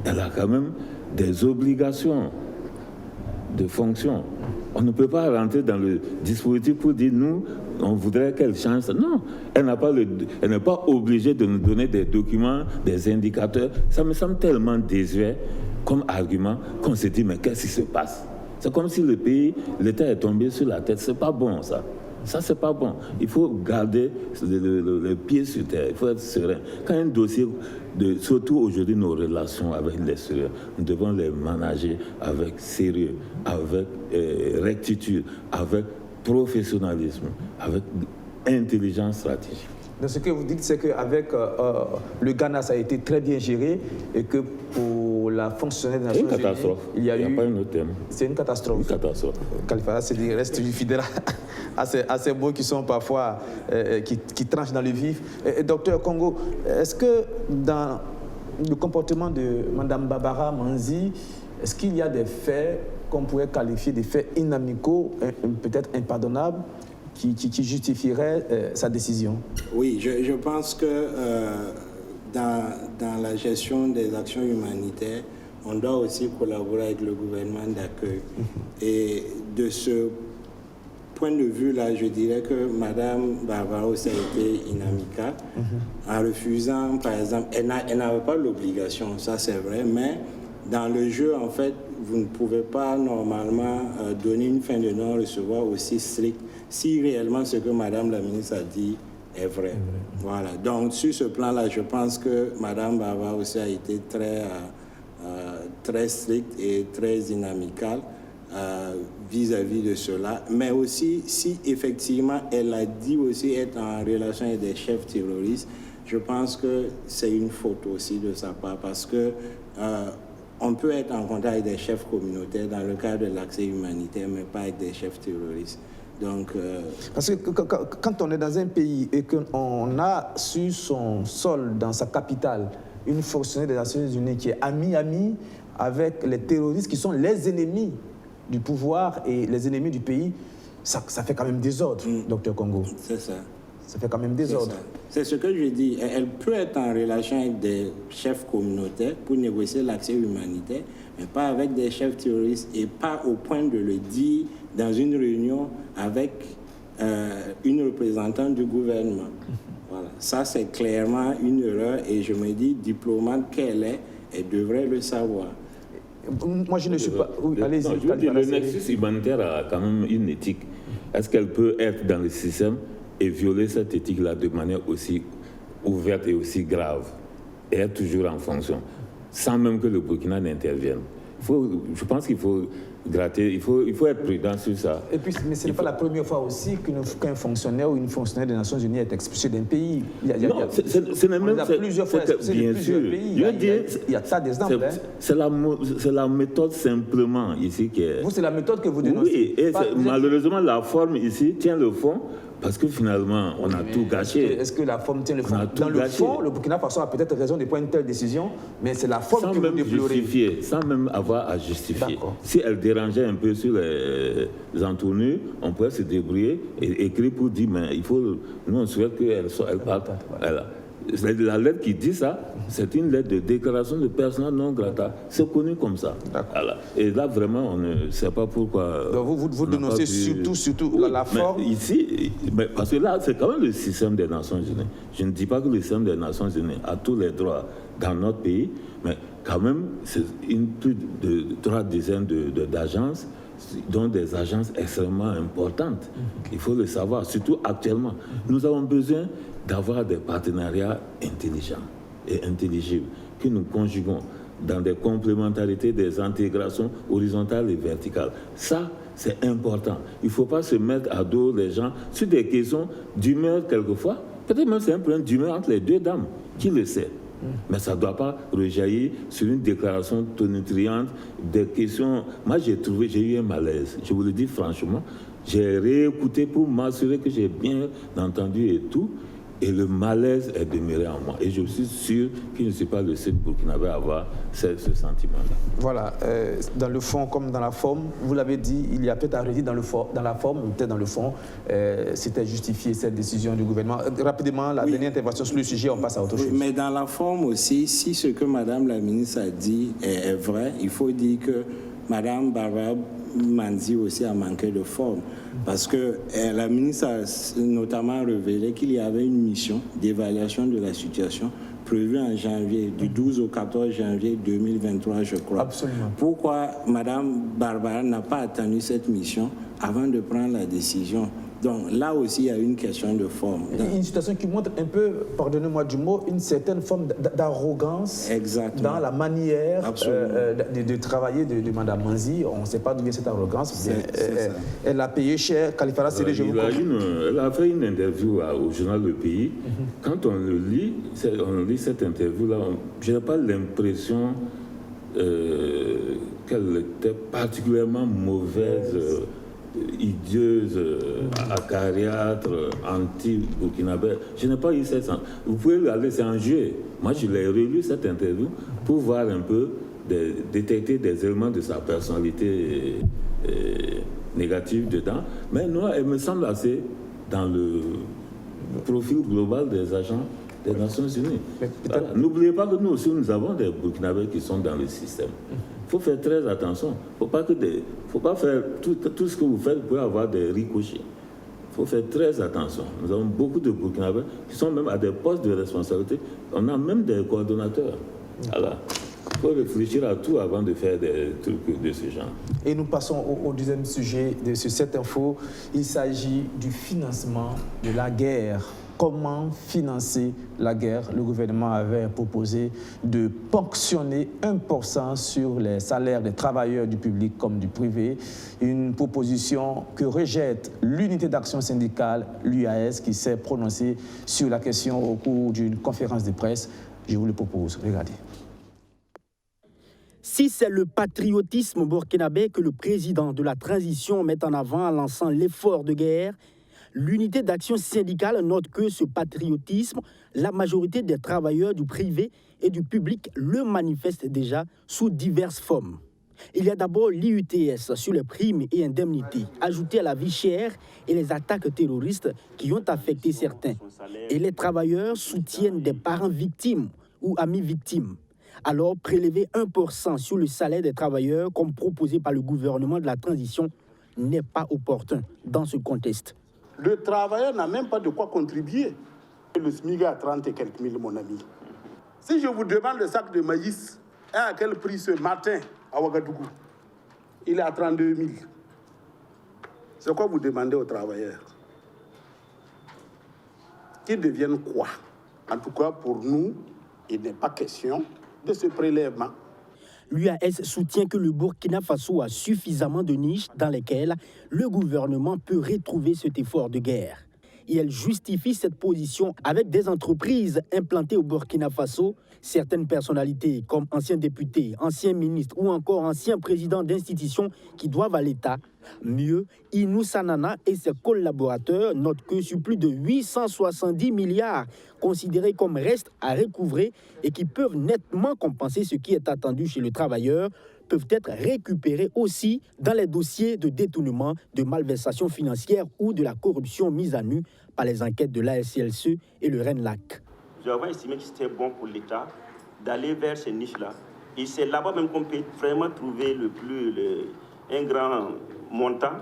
Elle a quand même des obligations de fonction. On ne peut pas rentrer dans le dispositif pour dire nous, on voudrait qu'elle change. Non, elle n'est pas obligée de nous donner des documents, des indicateurs. Ça me semble tellement désuet comme argument qu'on se dit mais qu'est-ce qui se passe? C'est comme si l'État est tombé sur la tête. C'est pas bon ça. Ça, c'est pas bon. Il faut garder le pied sur terre. Il faut être serein. Quand un dossier, surtout aujourd'hui nos relations avec l'extérieur, nous devons les manager avec sérieux, avec rectitude, avec professionnalisme, avec intelligence stratégique. Donc ce que vous dites, c'est qu'avec le Ghana, ça a été très bien géré et que pour la fonctionnaire des Nations Unies, il y a eu... pas un autre thème. C'est une catastrophe. Une catastrophe. Khalifa, c'est dire reste fidèle à ces mots qui sont parfois, qui tranchent dans le vif. Docteur Congo, est-ce que dans le comportement de Mme Barbara Manzi, est-ce qu'il y a des faits qu'on pourrait qualifier de faits inamicaux, peut-être impardonnables, qui justifierait sa décision? Oui, je pense que dans la gestion des actions humanitaires, on doit aussi collaborer avec le gouvernement d'accueil. Et de ce point de vue-là, je dirais que Mme Barbara aussi a été inamicale en refusant, par exemple, elle n'avait pas l'obligation, ça c'est vrai, mais dans le jeu, en fait, vous ne pouvez pas normalement donner une fin de non-recevoir aussi stricte si réellement ce que Madame la ministre a dit est vrai. Voilà. Donc, sur ce plan-là, je pense que Mme Barba aussi a été très stricte et très inamicale vis-à-vis de cela. Mais aussi, si effectivement, elle a dit aussi être en relation avec des chefs terroristes, je pense que c'est une faute aussi de sa part parce que on peut être en contact avec des chefs communautaires dans le cadre de l'accès humanitaire, mais pas avec des chefs terroristes. Donc, parce que quand on est dans un pays et qu'on a sur son sol, dans sa capitale, une fonctionnaire des Nations Unies qui est amie avec les terroristes qui sont les ennemis du pouvoir et les ennemis du pays, ça fait quand même désordre, Dr Congo. C'est ça. Ça fait quand même désordre. C'est ce que je dis. Elle peut être en relation avec des chefs communautaires pour négocier l'accès humanitaire, mais pas avec des chefs terroristes et pas au point de le dire dans une réunion avec une représentante du gouvernement. Voilà. Ça, c'est clairement une erreur et je me dis, diplomate qu'elle est, elle devrait le savoir. Moi, je ne suis pas... Oui, allez-y. Le nexus humanitaire a quand même une éthique. Est-ce qu'elle peut être dans le système et violer cette éthique-là de manière aussi ouverte et aussi grave et être toujours en fonction, sans même que le Burkina n'intervienne? Je pense qu'il faut gratter, il faut être prudent sur ça. Et puis, mais ce n'est pas la première fois aussi qu'un fonctionnaire ou une fonctionnaire des Nations Unies est expulsé d'un pays. Il y a plusieurs fois expulsé de plusieurs pays. Il y a tas d'exemples. C'est la méthode simplement ici qui est... Vous, c'est la méthode que vous dénoncez. Oui, et malheureusement, la forme ici tient le fond. Parce que finalement, on a tout gâché. Est-ce que la forme tient le fond? Dans le fond, le Burkina Faso a peut-être raison de prendre une telle décision, mais c'est la forme que vous déplorez. Sans même avoir à justifier. Si elle dérangeait un peu sur les entournures, on pourrait se débrouiller et écrire pour dire, mais il faut, nous on souhaite qu'elle parte. La lettre qui dit ça, c'est une lettre de déclaration de persona non grata. C'est connu comme ça. Voilà. Et là, vraiment, on ne sait pas pourquoi. Donc vous dénoncez surtout la forme. Ici, parce que là, c'est quand même le système des Nations Unies. Je ne dis pas que le système des Nations Unies a tous les droits dans notre pays, mais quand même, c'est plus de 3 dizaines d'agences, dont des agences extrêmement importantes. Il faut le savoir, surtout actuellement. Nous avons besoin d'avoir des partenariats intelligents et intelligibles que nous conjuguons dans des complémentarités, des intégrations horizontales et verticales. Ça, c'est important. Il ne faut pas se mettre à dos les gens sur des questions d'humeur quelquefois. Peut-être même c'est un problème d'humeur entre les deux dames. Qui le sait? Mais ça ne doit pas rejaillir sur une déclaration tonitruante, des questions. Moi, j'ai eu un malaise. Je vous le dis franchement. J'ai réécouté pour m'assurer que j'ai bien entendu et tout. Et le malaise est demeuré en moi. Et je suis sûr que je ne suis pas le seul Burkinabé à avoir ce sentiment-là. Voilà. Dans le fond comme dans la forme, vous l'avez dit, il y a peut-être à redire dans la forme, ou peut-être dans le fond, c'était justifié cette décision du gouvernement. Rapidement, la dernière intervention sur le sujet, on passe à autre chose. Mais dans la forme aussi, si ce que Mme la ministre a dit est vrai, il faut dire que Mme Barbara Manzi aussi a manqué de forme. Parce que la ministre a notamment révélé qu'il y avait une mission d'évaluation de la situation prévue en janvier, du 12 au 14 janvier 2023, je crois. Absolument. Pourquoi Mme Barbara n'a pas attendu cette mission avant de prendre la décision? Donc là aussi, il y a une question de forme. Une situation qui montre un peu, pardonnez-moi du mot, une certaine forme d'arrogance dans la manière de travailler de Mme Manzi. On ne sait pas d'où vient cette arrogance. Elle a payé cher. Khalifa Séré, je vous comprends. Elle a fait une interview au journal Le Pays. Quand on lit cette interview-là, je n'ai pas l'impression qu'elle était particulièrement mauvaise. Idieuse, acariâtre, anti-burkinabé. Je n'ai pas eu cette sens. Vous pouvez regarder, c'est un jeu. Moi, je l'ai relu, cette interview, pour voir un peu, détecter des éléments de sa personnalité négative dedans. Mais non, elle me semble assez dans le profil global des agents des Nations Unies. Voilà. N'oubliez pas que nous aussi, nous avons des Burkinabés qui sont dans le système. Il faut faire très attention. Il ne faut pas faire tout ce que vous faites, vous pouvez avoir des ricochets. Il faut faire très attention. Nous avons beaucoup de Burkinabés qui sont même à des postes de responsabilité. On a même des coordonnateurs. Voilà. Il faut réfléchir à tout avant de faire des trucs de ce genre. Et nous passons au deuxième sujet de cette info. Il s'agit du financement de la guerre comment financer la guerre. Le gouvernement avait proposé de ponctionner 1% sur les salaires des travailleurs du public comme du privé, une proposition que rejette l'unité d'action syndicale, l'UAS, qui s'est prononcée sur la question au cours d'une conférence de presse. Je vous le propose, regardez. Si c'est le patriotisme burkinabé que le président de la transition met en avant en lançant l'effort de guerre, l'unité d'action syndicale note que ce patriotisme, la majorité des travailleurs du privé et du public le manifestent déjà sous diverses formes. Il y a d'abord l'IUTS sur les primes et indemnités, ajoutées à la vie chère et les attaques terroristes qui ont affecté certains. Et les travailleurs soutiennent des parents victimes ou amis victimes. Alors, prélever 1% sur le salaire des travailleurs, comme proposé par le gouvernement de la transition, n'est pas opportun dans ce contexte. Le travailleur n'a même pas de quoi contribuer. Le SMIC est à 30 et quelques mille, mon ami. Si je vous demande le sac de maïs, à quel prix ce matin à Ouagadougou? Il est à 32 000. C'est quoi vous demandez aux travailleurs? Qu'ils deviennent quoi? En tout cas, pour nous, il n'est pas question de ce prélèvement. L'UAS soutient que le Burkina Faso a suffisamment de niches dans lesquelles le gouvernement peut retrouver cet effort de guerre. Et elle justifie cette position avec des entreprises implantées au Burkina Faso, certaines personnalités comme anciens députés, anciens ministres ou encore anciens présidents d'institutions qui doivent à l'État. Mieux, Inou Sanana et ses collaborateurs notent que sur plus de 870 milliards considérés comme restes à recouvrer et qui peuvent nettement compenser ce qui est attendu chez le travailleur, peuvent être récupérés aussi dans les dossiers de détournement, de malversation financière ou de la corruption mise à nu par les enquêtes de l'ASCLC et le RENLAC. J'avais estimé que c'était bon pour l'État d'aller vers ces niches-là. Et c'est là-bas même qu'on peut vraiment trouver un grand montant,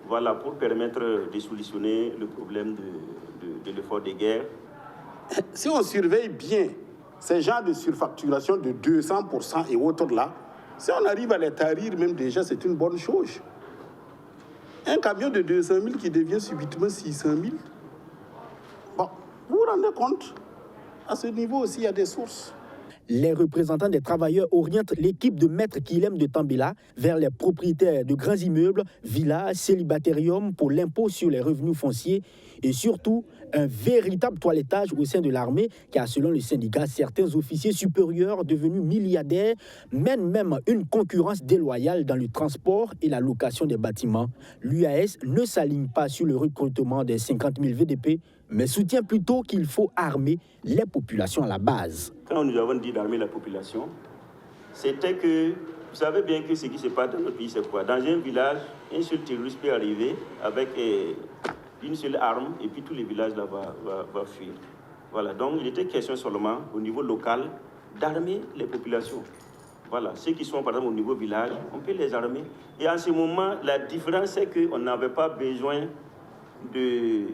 voilà, pour permettre de solutionner le problème de l'effort de guerre. Si on surveille bien ces genres de surfacturation de 200% et autres là, si on arrive à les tarir même déjà, c'est une bonne chose. Un camion de 200 000 qui devient subitement 600 000. Bon, vous vous rendez compte? À ce niveau aussi, il y a des sources. Les représentants des travailleurs orientent l'équipe de Maître Kilem de Tambela vers les propriétaires de grands immeubles, villas, célibatériums pour l'impôt sur les revenus fonciers et surtout un véritable toilettage au sein de l'armée car selon le syndicat, certains officiers supérieurs devenus milliardaires mènent même une concurrence déloyale dans le transport et la location des bâtiments. L'UAS ne s'aligne pas sur le recrutement des 50 000 VDP mais soutient plutôt qu'il faut armer les populations à la base. Quand nous avons dit d'armer la population, c'était que, vous savez bien que ce qui se passe dans notre pays, c'est quoi? Dans un village, un seul terroriste peut arriver avec une seule arme et puis tous les villages là va fuir. Voilà, donc il était question seulement au niveau local d'armer les populations. Voilà, ceux qui sont par exemple au niveau village, on peut les armer. Et en ce moment, la différence c'est qu'on n'avait pas besoin de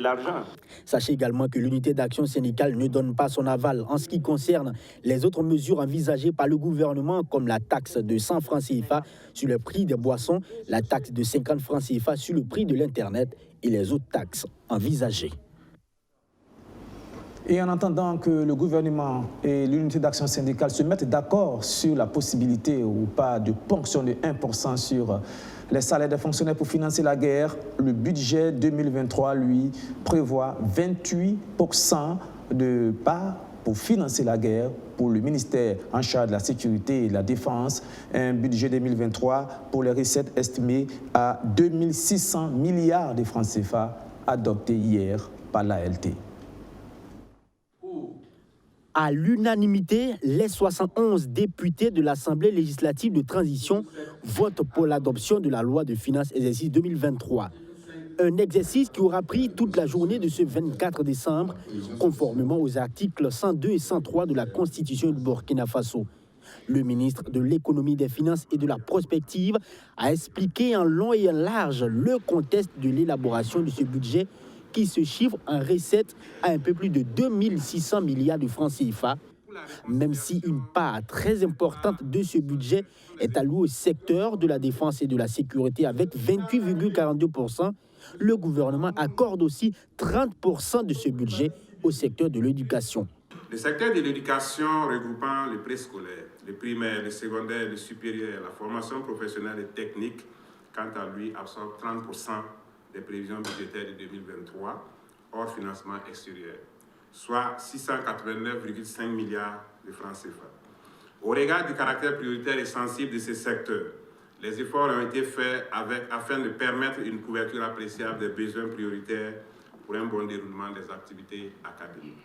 l'argent. Sachez également que l'unité d'action syndicale ne donne pas son aval en ce qui concerne les autres mesures envisagées par le gouvernement comme la taxe de 100 francs CFA sur le prix des boissons, la taxe de 50 francs CFA sur le prix de l'Internet et les autres taxes envisagées. Et en attendant que le gouvernement et l'unité d'action syndicale se mettent d'accord sur la possibilité ou pas de ponctionner 1% sur les salaires des fonctionnaires pour financer la guerre, le budget 2023, lui, prévoit 28% de part pour financer la guerre pour le ministère en charge de la sécurité et de la défense. Un budget 2023 pour les recettes estimées à 2600 milliards de francs CFA adopté hier par l'ALT. À l'unanimité, les 71 députés de l'Assemblée législative de transition votent pour l'adoption de la loi de finances exercice 2023. Un exercice qui aura pris toute la journée de ce 24 décembre, conformément aux articles 102 et 103 de la Constitution du Burkina Faso. Le ministre de l'Économie, des Finances et de la Prospective a expliqué en long et en large le contexte de l'élaboration de ce budget qui se chiffre en recettes à un peu plus de 2600 milliards de francs CFA, même si une part très importante de ce budget est allouée au secteur de la défense et de la sécurité avec 28,42%, Le gouvernement accorde aussi 30% de ce budget au secteur de l'éducation. Le secteur de l'éducation regroupant le préscolaire, le primaire, le secondaire, le supérieur, la formation professionnelle et technique, quant à lui, absorbe 30% des prévisions budgétaires de 2023, hors financement extérieur, soit 689,5 milliards de francs CFA. Au regard du caractère prioritaire et sensible de ces secteurs, les efforts ont été faits afin de permettre une couverture appréciable des besoins prioritaires pour un bon déroulement des activités académiques.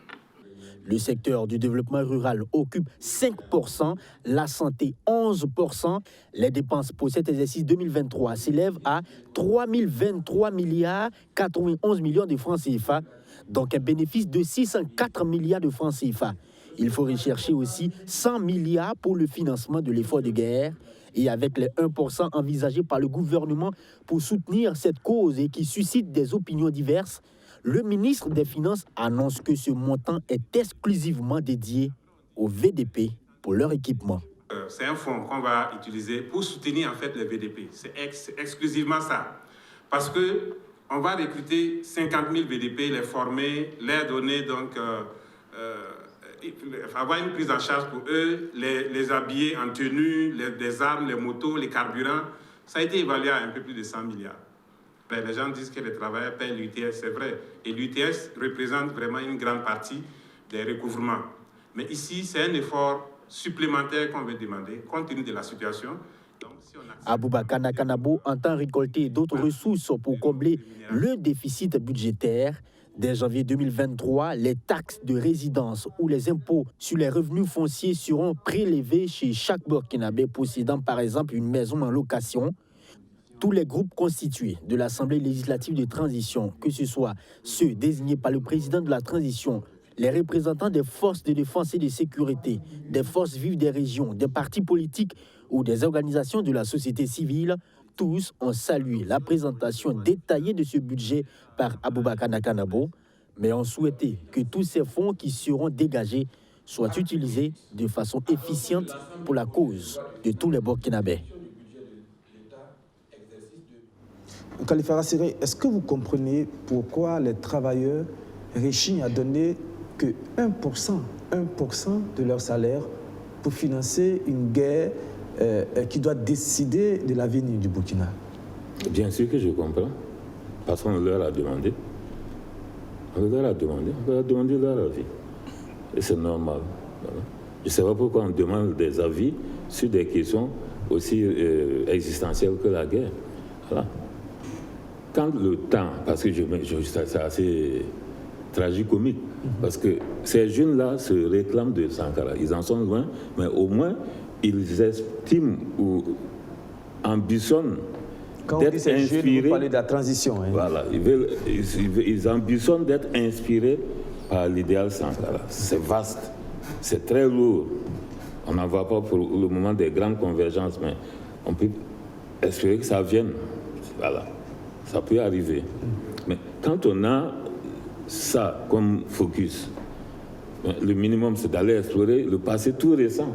Le secteur du développement rural occupe 5%, la santé 11%. Les dépenses pour cet exercice 2023 s'élèvent à 3 023 milliards 91 millions de francs CFA, donc un bénéfice de 604 milliards de francs CFA. Il faut rechercher aussi 100 milliards pour le financement de l'effort de guerre. Et avec les 1% envisagés par le gouvernement pour soutenir cette cause et qui suscite des opinions diverses, le ministre des Finances annonce que ce montant est exclusivement dédié au VDP pour leur équipement. C'est un fonds qu'on va utiliser pour soutenir en fait les VDP. C'est exclusivement ça. Parce qu'on va recruter 50 000 VDP, les former, leur donner donc... avoir une prise en charge pour eux, les habiller en tenue, les armes, les motos, les carburants. Ça a été évalué à un peu plus de 100 milliards. Ben, les gens disent que les travailleurs paient l'UTS, c'est vrai. Et l'UTS représente vraiment une grande partie des recouvrements. Mais ici, c'est un effort supplémentaire qu'on veut demander, compte tenu de la situation. Aboubacar Nakanabo entend récolter d'autres ressources pour combler le déficit budgétaire. Dès janvier 2023, les taxes de résidence ou les impôts sur les revenus fonciers seront prélevés chez chaque Burkinabé possédant par exemple une maison en location. Tous les groupes constitués de l'Assemblée législative de transition, que ce soit ceux désignés par le président de la transition, les représentants des forces de défense et de sécurité, des forces vives des régions, des partis politiques ou des organisations de la société civile, tous ont salué la présentation détaillée de ce budget par Aboubacar Nakanabo, mais ont souhaité que tous ces fonds qui seront dégagés soient utilisés de façon efficiente pour la cause de tous les Burkinabés. Khalifa Rassiré, est-ce que vous comprenez pourquoi les travailleurs rechignent à donner que 1% de leur salaire pour financer une guerre qui doit décider de l'avenir du Burkina? Bien sûr que je comprends, parce qu'on leur a demandé. On leur a demandé leur avis. Et c'est normal. Voilà. Je ne sais pas pourquoi on demande des avis sur des questions aussi existentielles que la guerre. Voilà. Quand le temps, parce que c'est assez tragicomique, parce que ces jeunes-là se réclament de Sankara. Ils en sont loin, mais au moins, ils estiment ou ambitionnent d'être inspirés. Vous parlez de la transition. Hein. Voilà, ils ambitionnent d'être inspirés par l'idéal Sankara. C'est vaste, c'est très lourd. On n'en voit pas pour le moment des grandes convergences, mais on peut espérer que ça vienne. Voilà, ça peut arriver. Mais quand on a ça comme focus, le minimum, c'est d'aller explorer le passé tout récent.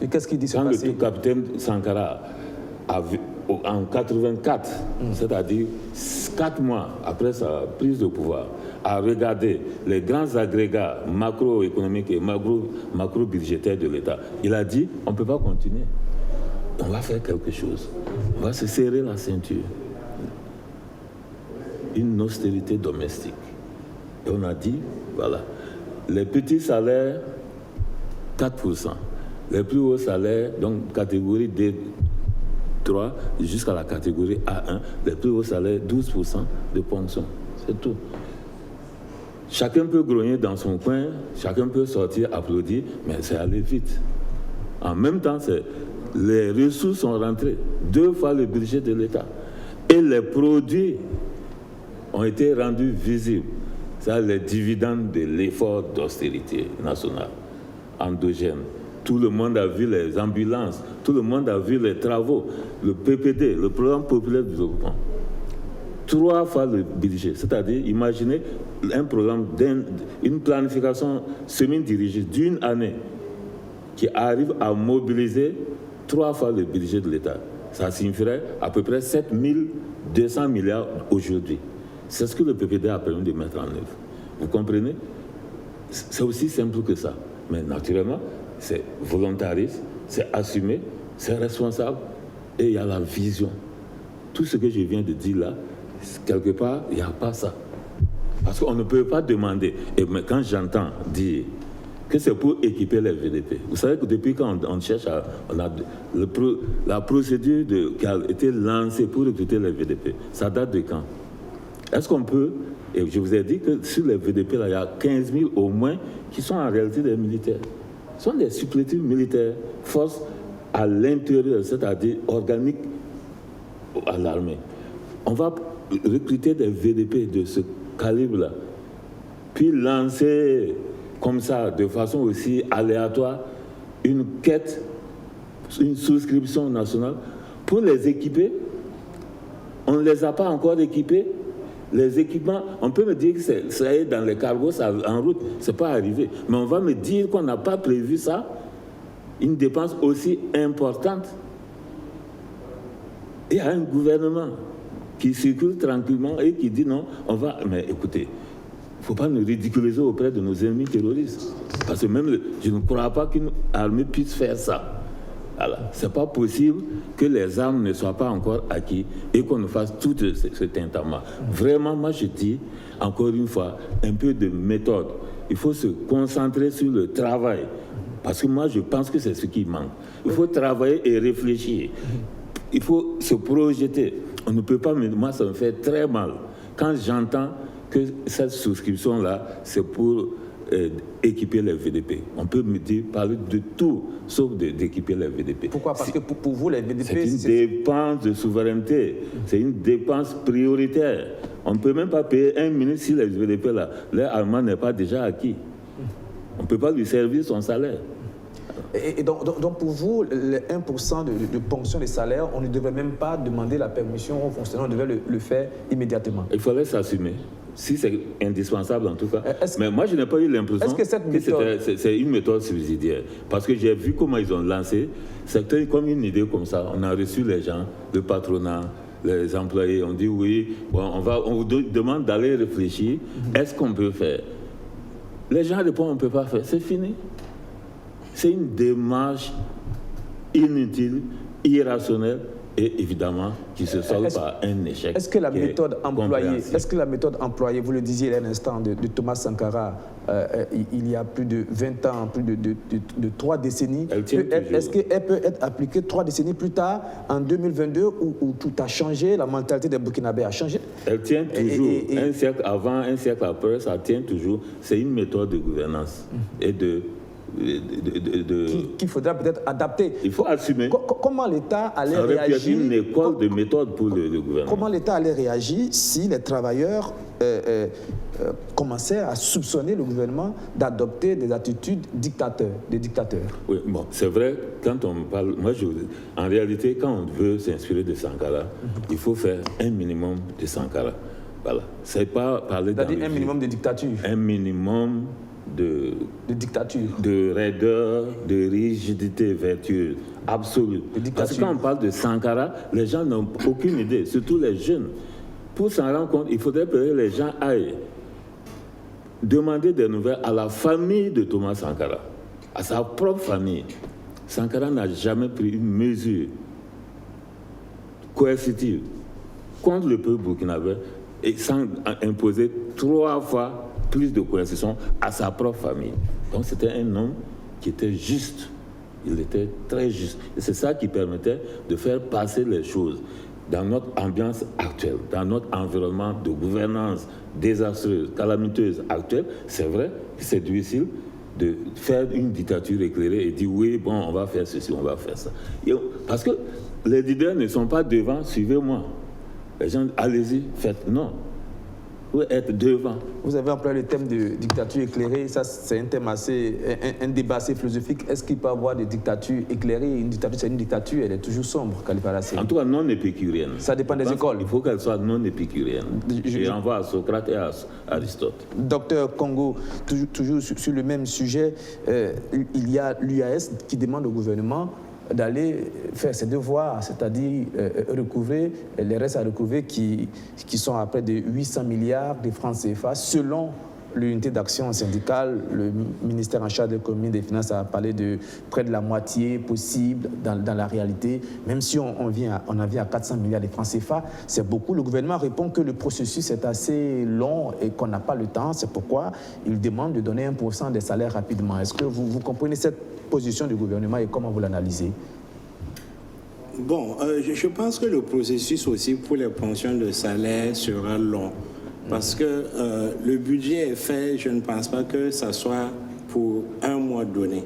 Et qu'est-ce qu'il dit ce passé? passé? Quand le capitaine Sankara, en 84, c'est-à-dire 4 mois après sa prise de pouvoir, a regardé les grands agrégats macroéconomiques et macro-budgétaires de l'État, il a dit, on ne peut pas continuer. On va faire quelque chose. On va se serrer la ceinture. Une austérité domestique. Et on a dit, voilà, les petits salaires, 4%. Les plus hauts salaires, donc catégorie D3 jusqu'à la catégorie A1, les plus hauts salaires, 12% de ponction. C'est tout. Chacun peut grogner dans son coin, chacun peut sortir, applaudir, mais c'est aller vite. En même temps, les ressources sont rentrées 2 fois le budget de l'État. Et les produits ont été rendus visibles. C'est les dividendes de l'effort d'austérité nationale, endogène. Tout le monde a vu les ambulances, tout le monde a vu les travaux, le PPD, le Programme populaire de développement. 3 fois le budget, c'est-à-dire, imaginez un programme, une planification semi-dirigée d'une année qui arrive à mobiliser 3 fois le budget de l'État. Ça signifierait à peu près 7 000 200 milliards aujourd'hui. C'est ce que le PPD a permis de mettre en œuvre. Vous comprenez? C'est aussi simple que ça. Mais naturellement, c'est volontariste, c'est assumé, c'est responsable et il y a la vision. Tout ce que je viens de dire là, quelque part, il n'y a pas ça. Parce qu'on ne peut pas demander. Et quand j'entends dire que c'est pour équiper les VDP, vous savez que depuis quand on cherche à... la procédure qui a été lancée pour recruter les VDP, ça date de quand? Est-ce qu'on peut... Et je vous ai dit que sur les VDP, là, il y a 15 000 au moins qui sont en réalité des militaires. Ce sont des supplétifs militaires, forces à l'intérieur, c'est-à-dire organiques à l'armée. On va recruter des VDP de ce calibre-là, puis lancer comme ça, de façon aussi aléatoire, une quête, une souscription nationale pour les équiper. On ne les a pas encore équipés. Les équipements, on peut me dire que ça est dans les cargos, ça en route, c'est pas arrivé. Mais on va me dire qu'on n'a pas prévu ça, une dépense aussi importante. Il y a un gouvernement qui circule tranquillement et qui dit non, on va... Mais écoutez, il ne faut pas nous ridiculiser auprès de nos ennemis terroristes. Parce que même, je ne crois pas qu'une armée puisse faire ça. Ce n'est pas possible que les armes ne soient pas encore acquises et qu'on ne fasse tout ce tintamarre. Vraiment, moi je dis, encore une fois, un peu de méthode. Il faut se concentrer sur le travail. Parce que moi, je pense que c'est ce qui manque. Il faut travailler et réfléchir. Il faut se projeter. On ne peut pas... Moi, ça me fait très mal. Quand j'entends que cette souscription-là, c'est pour... équiper les VDP. On peut me dire, parler de tout, sauf d'équiper les VDP. Pourquoi? Parce que pour vous, les VDP... C'est une dépense de souveraineté. C'est une dépense prioritaire. On ne peut même pas payer un ministre si les VDP, là, leur armement n'est pas déjà acquis. On ne peut pas lui servir son salaire. Et donc pour vous, les 1% de ponction des salaires, on ne devrait même pas demander la permission aux fonctionnaires, on devrait le faire immédiatement. Il faudrait s'assumer. Si c'est indispensable en tout cas. Mais moi, je n'ai pas eu l'impression que c'est une méthode subsidiaire. Parce que j'ai vu comment ils ont lancé. C'était comme une idée comme ça. On a reçu les gens, le patronat, les employés. On dit oui, bon, on vous demande d'aller réfléchir. Est-ce qu'on peut faire? Les gens répondent on ne peut pas faire. C'est fini. C'est une démarche inutile, irrationnelle. Et évidemment, qui se solde par un échec. Est-ce que la méthode employée, vous le disiez à l'instant, de Thomas Sankara, il y a plus de 20 ans, plus de 3 décennies, est-ce qu'elle peut être appliquée 3 décennies plus tard, en 2022, où tout a changé, la mentalité des Burkinabés a changé? Elle tient toujours. Un siècle avant, un siècle après, ça tient toujours. C'est une méthode de gouvernance et qu'il faudra peut-être adapter. Il faut assumer. Comment l'État allait réagir? C'est une école de méthode pour le gouvernement. Comment l'État allait réagir si les travailleurs commençaient à soupçonner le gouvernement d'adopter des attitudes des dictateurs? Oui, bon, c'est vrai, quand on parle... Moi, en réalité, quand on veut s'inspirer de Sankara, il faut faire un minimum de Sankara. Voilà. C'est pas parler d'un... C'est-à-dire un minimum de dictature. Un minimum de dictature, de raideur, de rigidité vertueuse absolue. Parce que quand on parle de Sankara, les gens n'ont aucune idée, surtout les jeunes. Pour s'en rendre compte, il faudrait que les gens aillent demander des nouvelles à la famille de Thomas Sankara, à sa propre famille. Sankara n'a jamais pris une mesure coercitive contre le peuple burkinabé et sans imposer 3 fois plus de coercition à sa propre famille. Donc c'était un homme qui était juste. Il était très juste. Et c'est ça qui permettait de faire passer les choses dans notre ambiance actuelle, dans notre environnement de gouvernance désastreuse, calamiteuse actuelle. C'est vrai que c'est difficile de faire une dictature éclairée et dire oui, bon, on va faire ceci, on va faire ça. Parce que les leaders ne sont pas devant, suivez-moi. Les gens, allez-y, faites. Non. Vous être devant. Vous avez employé le thème de dictature éclairée. Ça, c'est un thème assez, un débat assez philosophique. Est-ce qu'il peut y avoir des dictatures éclairées? Une dictature, c'est une dictature, elle est toujours sombre, Khalifa Lassé. En tout cas, non épicurienne. Ça dépend des écoles. Il faut qu'elle soit non épicurienne. Je renvoie à Socrate et à Aristote. Docteur Congo, toujours sur le même sujet, il y a l'UAS qui demande au gouvernement d'aller faire ses devoirs, c'est-à-dire recouvrer les restes à recouvrer qui sont à près de 800 milliards de francs CFA selon l'unité d'action syndicale. Le ministère en charge de l'économie et des finances a parlé de près de la moitié possible dans la réalité. Même si on en vient à 400 milliards de francs CFA, c'est beaucoup. Le gouvernement répond que le processus est assez long et qu'on n'a pas le temps. C'est pourquoi il demande de donner 1% des salaires rapidement. Est-ce que vous comprenez cette position du gouvernement et comment vous l'analysez? Bon, je pense que le processus aussi pour les pensions de salaire sera long. Parce que le budget est fait, je ne pense pas que ça soit pour un mois donné.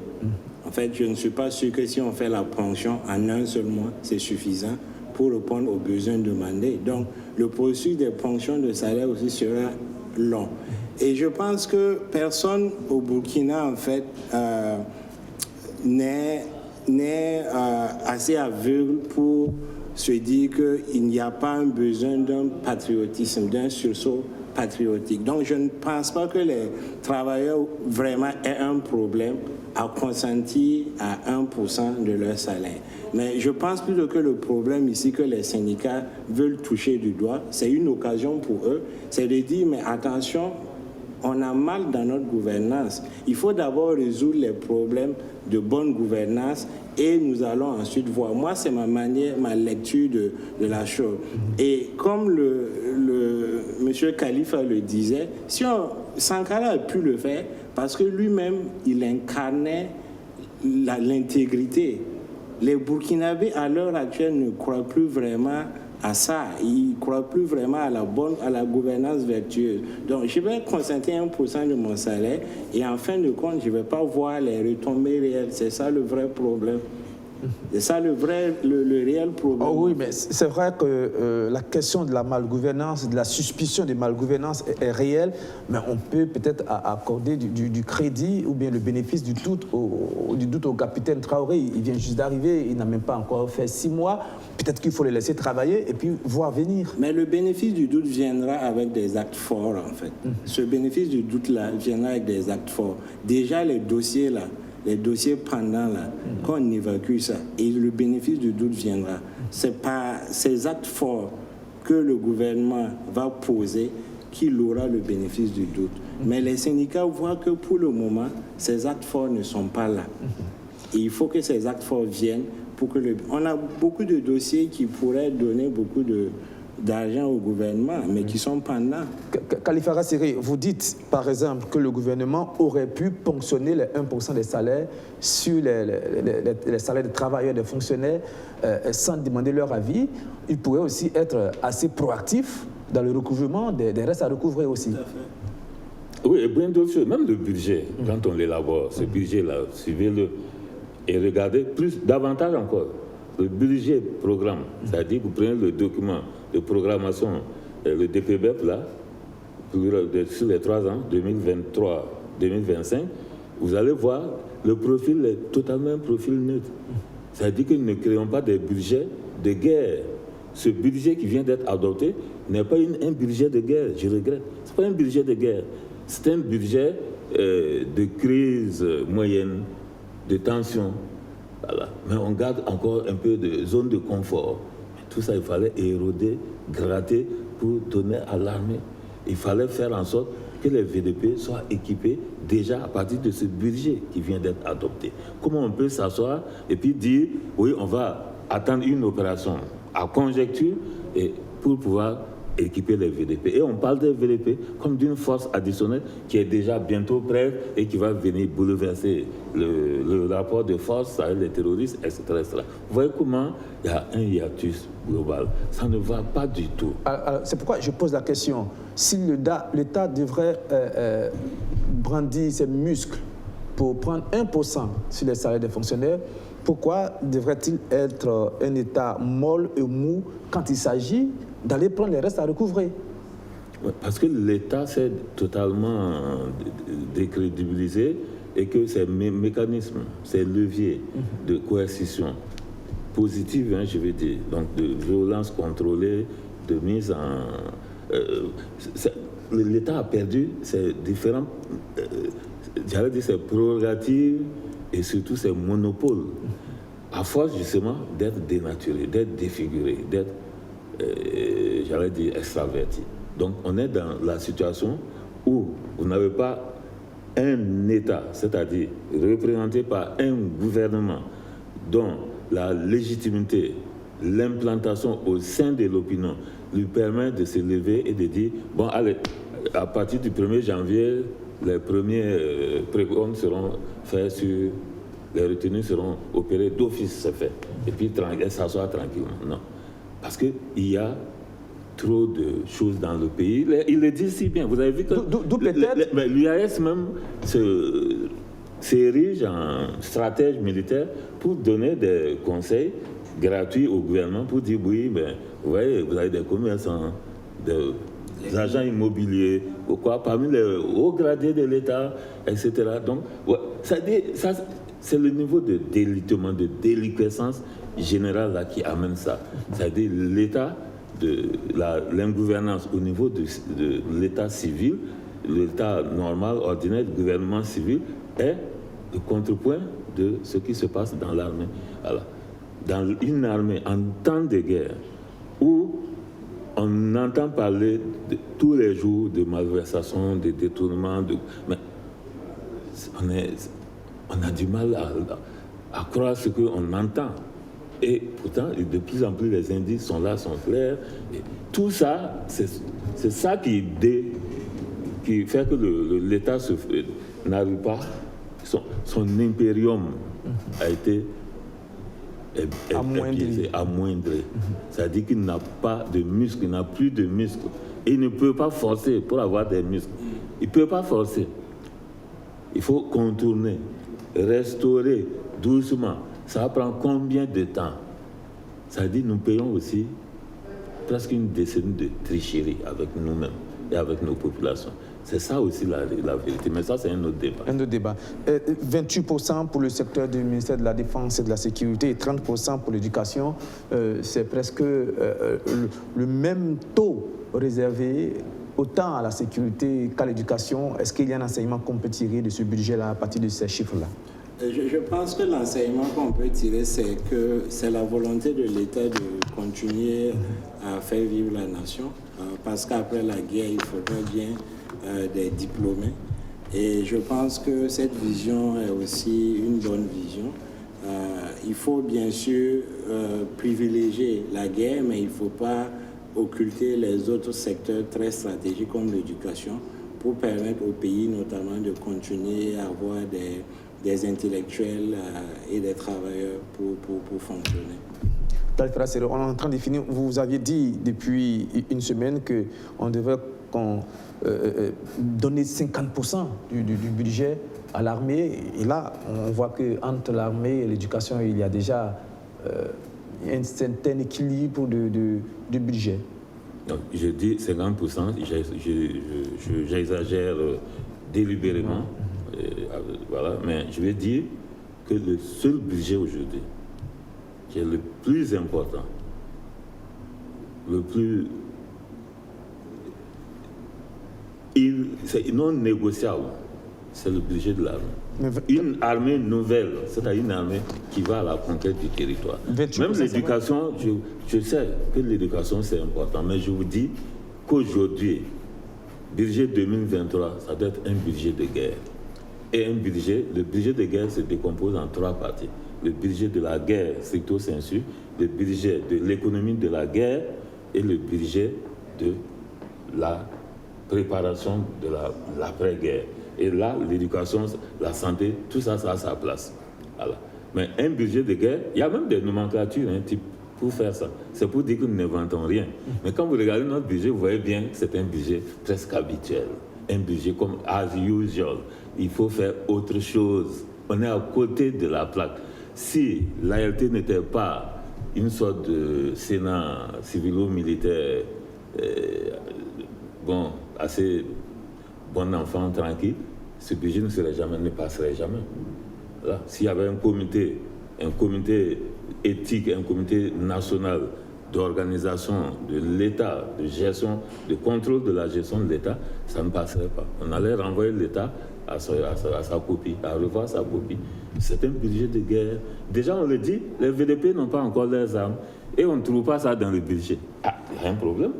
En fait, je ne suis pas sûr que si on fait la pension en un seul mois, c'est suffisant pour répondre aux besoins demandés. Donc, le processus des pensions de salaire aussi sera long. Et je pense que personne au Burkina, en fait, n'est assez aveugle pour se dire qu'il n'y a pas un besoin d'un patriotisme, d'un sursaut patriotique. Donc je ne pense pas que les travailleurs vraiment aient un problème à consentir à 1% de leur salaire. Mais je pense plutôt que le problème ici que les syndicats veulent toucher du doigt, c'est une occasion pour eux, c'est de dire mais attention, on a mal dans notre gouvernance. Il faut d'abord résoudre les problèmes de bonne gouvernance et nous allons ensuite voir. Moi, c'est ma lecture de la chose. Et comme M. Khalifa le disait, Sankara a pu le faire parce que lui-même, il incarnait l'intégrité. Les Burkinabés, à l'heure actuelle, ne croient plus vraiment à ça. Ils ne croient plus vraiment à la gouvernance vertueuse. Donc, je vais consentir 1% de mon salaire et en fin de compte, je ne vais pas voir les retombées réelles. C'est ça le vrai problème. C'est ça le réel problème. Oh oui, mais c'est vrai que la question de la malgouvernance, de la suspicion de malgouvernance est réelle, mais on peut peut-être accorder du crédit ou bien le bénéfice du doute au capitaine Traoré. Il vient juste d'arriver, il n'a même pas encore fait 6 mois. Peut-être qu'il faut le laisser travailler et puis voir venir. Mais le bénéfice du doute viendra avec des actes forts, en fait. Ce bénéfice du doute-là viendra avec des actes forts. Déjà, les dossiers pendants, quand on évacue ça, et le bénéfice du doute viendra. C'est par ces actes forts que le gouvernement va poser qu'il aura le bénéfice du doute. Mais les syndicats voient que pour le moment, ces actes forts ne sont pas là. Et il faut que ces actes forts viennent pour que On a beaucoup de dossiers qui pourraient donner beaucoup d'argent au gouvernement, mais qui sont pendants. Khalifa Rassiri, vous dites, par exemple, que le gouvernement aurait pu ponctionner les 1% des salaires sur les salaires des travailleurs, des fonctionnaires, sans demander leur avis. Il pourrait aussi être assez proactif dans le recouvrement des restes à recouvrer aussi. Tout à fait. Oui, et bien d'autres choses. Même le budget, quand on l'élabore, ce budget-là, suivez-le et regardez davantage encore. Le budget programme, c'est-à-dire que vous prenez le document de programmation, le DPBEP, là, sur les 3 ans, 2023-2025, vous allez voir, le profil est totalement un profil neutre. C'est-à-dire que nous ne créons pas des budgets de guerre. Ce budget qui vient d'être adopté n'est pas un budget de guerre, je regrette. Ce n'est pas un budget de guerre. C'est un budget de crise moyenne, de tension. Voilà. Mais on garde encore un peu de zone de confort. Tout ça, il fallait éroder, gratter pour donner à l'armée. Il fallait faire en sorte que les VDP soient équipés déjà à partir de ce budget qui vient d'être adopté. Comment on peut s'asseoir et puis dire, oui, on va attendre une opération à conjecture et pour pouvoir équiper les VDP. Et on parle des VDP comme d'une force additionnelle qui est déjà bientôt prête et qui va venir bouleverser le rapport de force avec les terroristes, etc., etc. Vous voyez comment il y a un hiatus global. Ça ne va pas du tout. Alors, c'est pourquoi je pose la question. Si l'État devrait brandir ses muscles pour prendre 1% sur les salaires des fonctionnaires, pourquoi devrait-il être un État molle et mou quand il s'agit d'aller prendre les restes à recouvrer? Parce que l'État s'est totalement décrédibilisé et que ces mécanismes, ces leviers de coercition positive, je veux dire, donc de violence contrôlée, de mise en... l'État a perdu ses différents, j'allais dire ses prérogatives et surtout ses monopoles. à force justement d'être dénaturé, d'être défiguré, d'être, j'allais dire, extraverti. Donc on est dans la situation où vous n'avez pas un État, c'est-à-dire représenté par un gouvernement dont la légitimité, l'implantation au sein de l'opinion lui permet de se lever et de dire, bon allez, à partir du 1er janvier, les premiers précomptes seront faits sur, les retenues seront opérées d'office, c'est fait. Et puis s'asseoir tranquillement. Non. Parce qu'il y a trop de choses dans le pays. Il le dit si bien. Vous avez vu que l'UAS même s'érige en stratège militaire pour donner des conseils gratuits au gouvernement pour dire oui, ben, vous voyez, vous avez des commerçants, des agents immobiliers, ou quoi, parmi les hauts gradés de l'État, etc. Donc, ouais, ça, c'est le niveau de délitement, de déliquescence générale là, qui amène ça. C'est-à-dire l'État, l'ingouvernance au niveau de l'État civil, l'État normal, ordinaire, le gouvernement civil, est le contrepoint de ce qui se passe dans l'armée. Voilà. Dans une armée en temps de guerre, où on entend parler tous les jours de malversation, de détournement, mais on a du mal à croire ce qu'on entend. Et pourtant, de plus en plus, les indices sont là, sont clairs. Et tout ça, c'est ça qui fait que l'État n'arrive pas. Son impérium a été amoindri. C'est-à-dire qu'il n'a pas de muscles, il n'a plus de muscles. Et il ne peut pas forcer pour avoir des muscles. Il ne peut pas forcer. Il faut contourner, restaurer doucement. Ça prend combien de temps? Ça dit nous payons aussi presque une décennie de tricherie avec nous-mêmes et avec nos populations. C'est ça aussi la vérité. Mais ça, c'est un autre débat. Un autre débat. 28% pour le secteur du ministère de la Défense et de la Sécurité et 30% pour l'éducation. C'est presque le même taux réservé autant à la sécurité qu'à l'éducation. Est-ce qu'il y a un enseignement qu'on peut tirer de ce budget-là à partir de ces chiffres-là? Je pense que l'enseignement qu'on peut tirer, c'est que c'est la volonté de l'État de continuer à faire vivre la nation, parce qu'après la guerre, il faudra bien des diplômés. Et je pense que cette vision est aussi une bonne vision. Il faut bien sûr privilégier la guerre, mais il ne faut pas occulter les autres secteurs très stratégiques comme l'éducation pour permettre au pays notamment de continuer à avoir des intellectuels et des travailleurs pour fonctionner. On est en train de finir. Vous aviez dit depuis une semaine qu'on devait donner 50% du budget à l'armée. Et là, on voit qu'entre l'armée et l'éducation, il y a déjà un certain équilibre de budget. Donc, je dis 50%, j'exagère délibérément. Voilà, mais je vais dire que le seul budget aujourd'hui qui est le plus important, c'est non négociable, c'est le budget de l'armée. Une armée nouvelle, c'est-à-dire une armée qui va à la conquête du territoire. Même l'éducation, je sais que l'éducation c'est important, mais je vous dis qu'aujourd'hui, budget 2023, ça doit être un budget de guerre. Et le budget de guerre se décompose en 3 parties. Le budget de la guerre, stricto sensu, le budget de l'économie de la guerre et le budget de la préparation de l'après-guerre. Et là, l'éducation, la santé, tout ça, ça a sa place. Voilà. Mais un budget de guerre, il y a même des nomenclatures pour faire ça. C'est pour dire que nous n'inventons rien. Mais quand vous regardez notre budget, vous voyez bien que c'est un budget presque habituel. Un budget comme as usual. Il faut faire autre chose. On est à côté de la plaque. Si l'ALT n'était pas une sorte de Sénat civilo-militaire, assez bon enfant, tranquille, ce budget ne passerait jamais. Voilà. S'il y avait un comité éthique, un comité national d'organisation de l'État, de gestion, de contrôle de la gestion de l'État, ça ne passerait pas. On allait renvoyer l'État à sa copie, à revoir sa copie. C'est un budget de guerre. Déjà, on le dit, les VDP n'ont pas encore leurs armes et on ne trouve pas ça dans le budget. Ah, il y a un problème.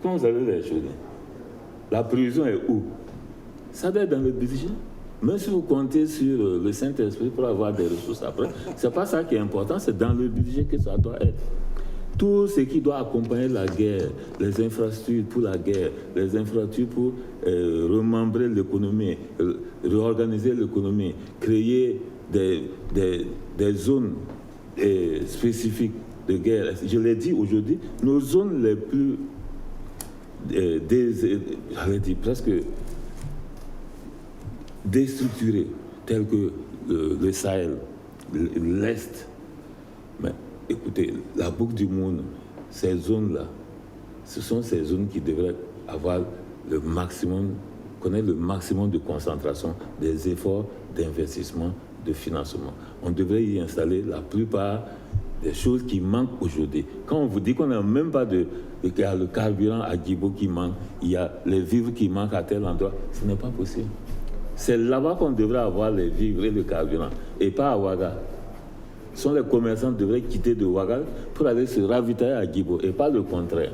Comment vous allez les choses? La prison est où? Ça doit être dans le budget. Même si vous comptez sur le Saint-Esprit pour avoir des ressources après, ce n'est pas ça qui est important, c'est dans le budget que ça doit être. Tout ce qui doit accompagner la guerre, les infrastructures pour la guerre, les infrastructures pour remembrer l'économie, réorganiser l'économie, créer des zones spécifiques de guerre. Je l'ai dit aujourd'hui, nos zones les plus, j'allais dire presque déstructurées, telles que le Sahel, l'Est. Mais écoutez, la boucle du monde, ces zones-là, ce sont ces zones qui devraient avoir le maximum, connaître le maximum de concentration des efforts d'investissement, de financement. On devrait y installer la plupart des choses qui manquent aujourd'hui. Quand on vous dit qu'on n'a même pas le carburant à Djibo qui manque, il y a les vivres qui manquent à tel endroit, ce n'est pas possible. C'est là-bas qu'on devrait avoir les vivres et le carburant, et pas à Ouaga. Ce sont les commerçants qui devraient quitter de Ouaga pour aller se ravitailler à Djibo, et pas le contraire.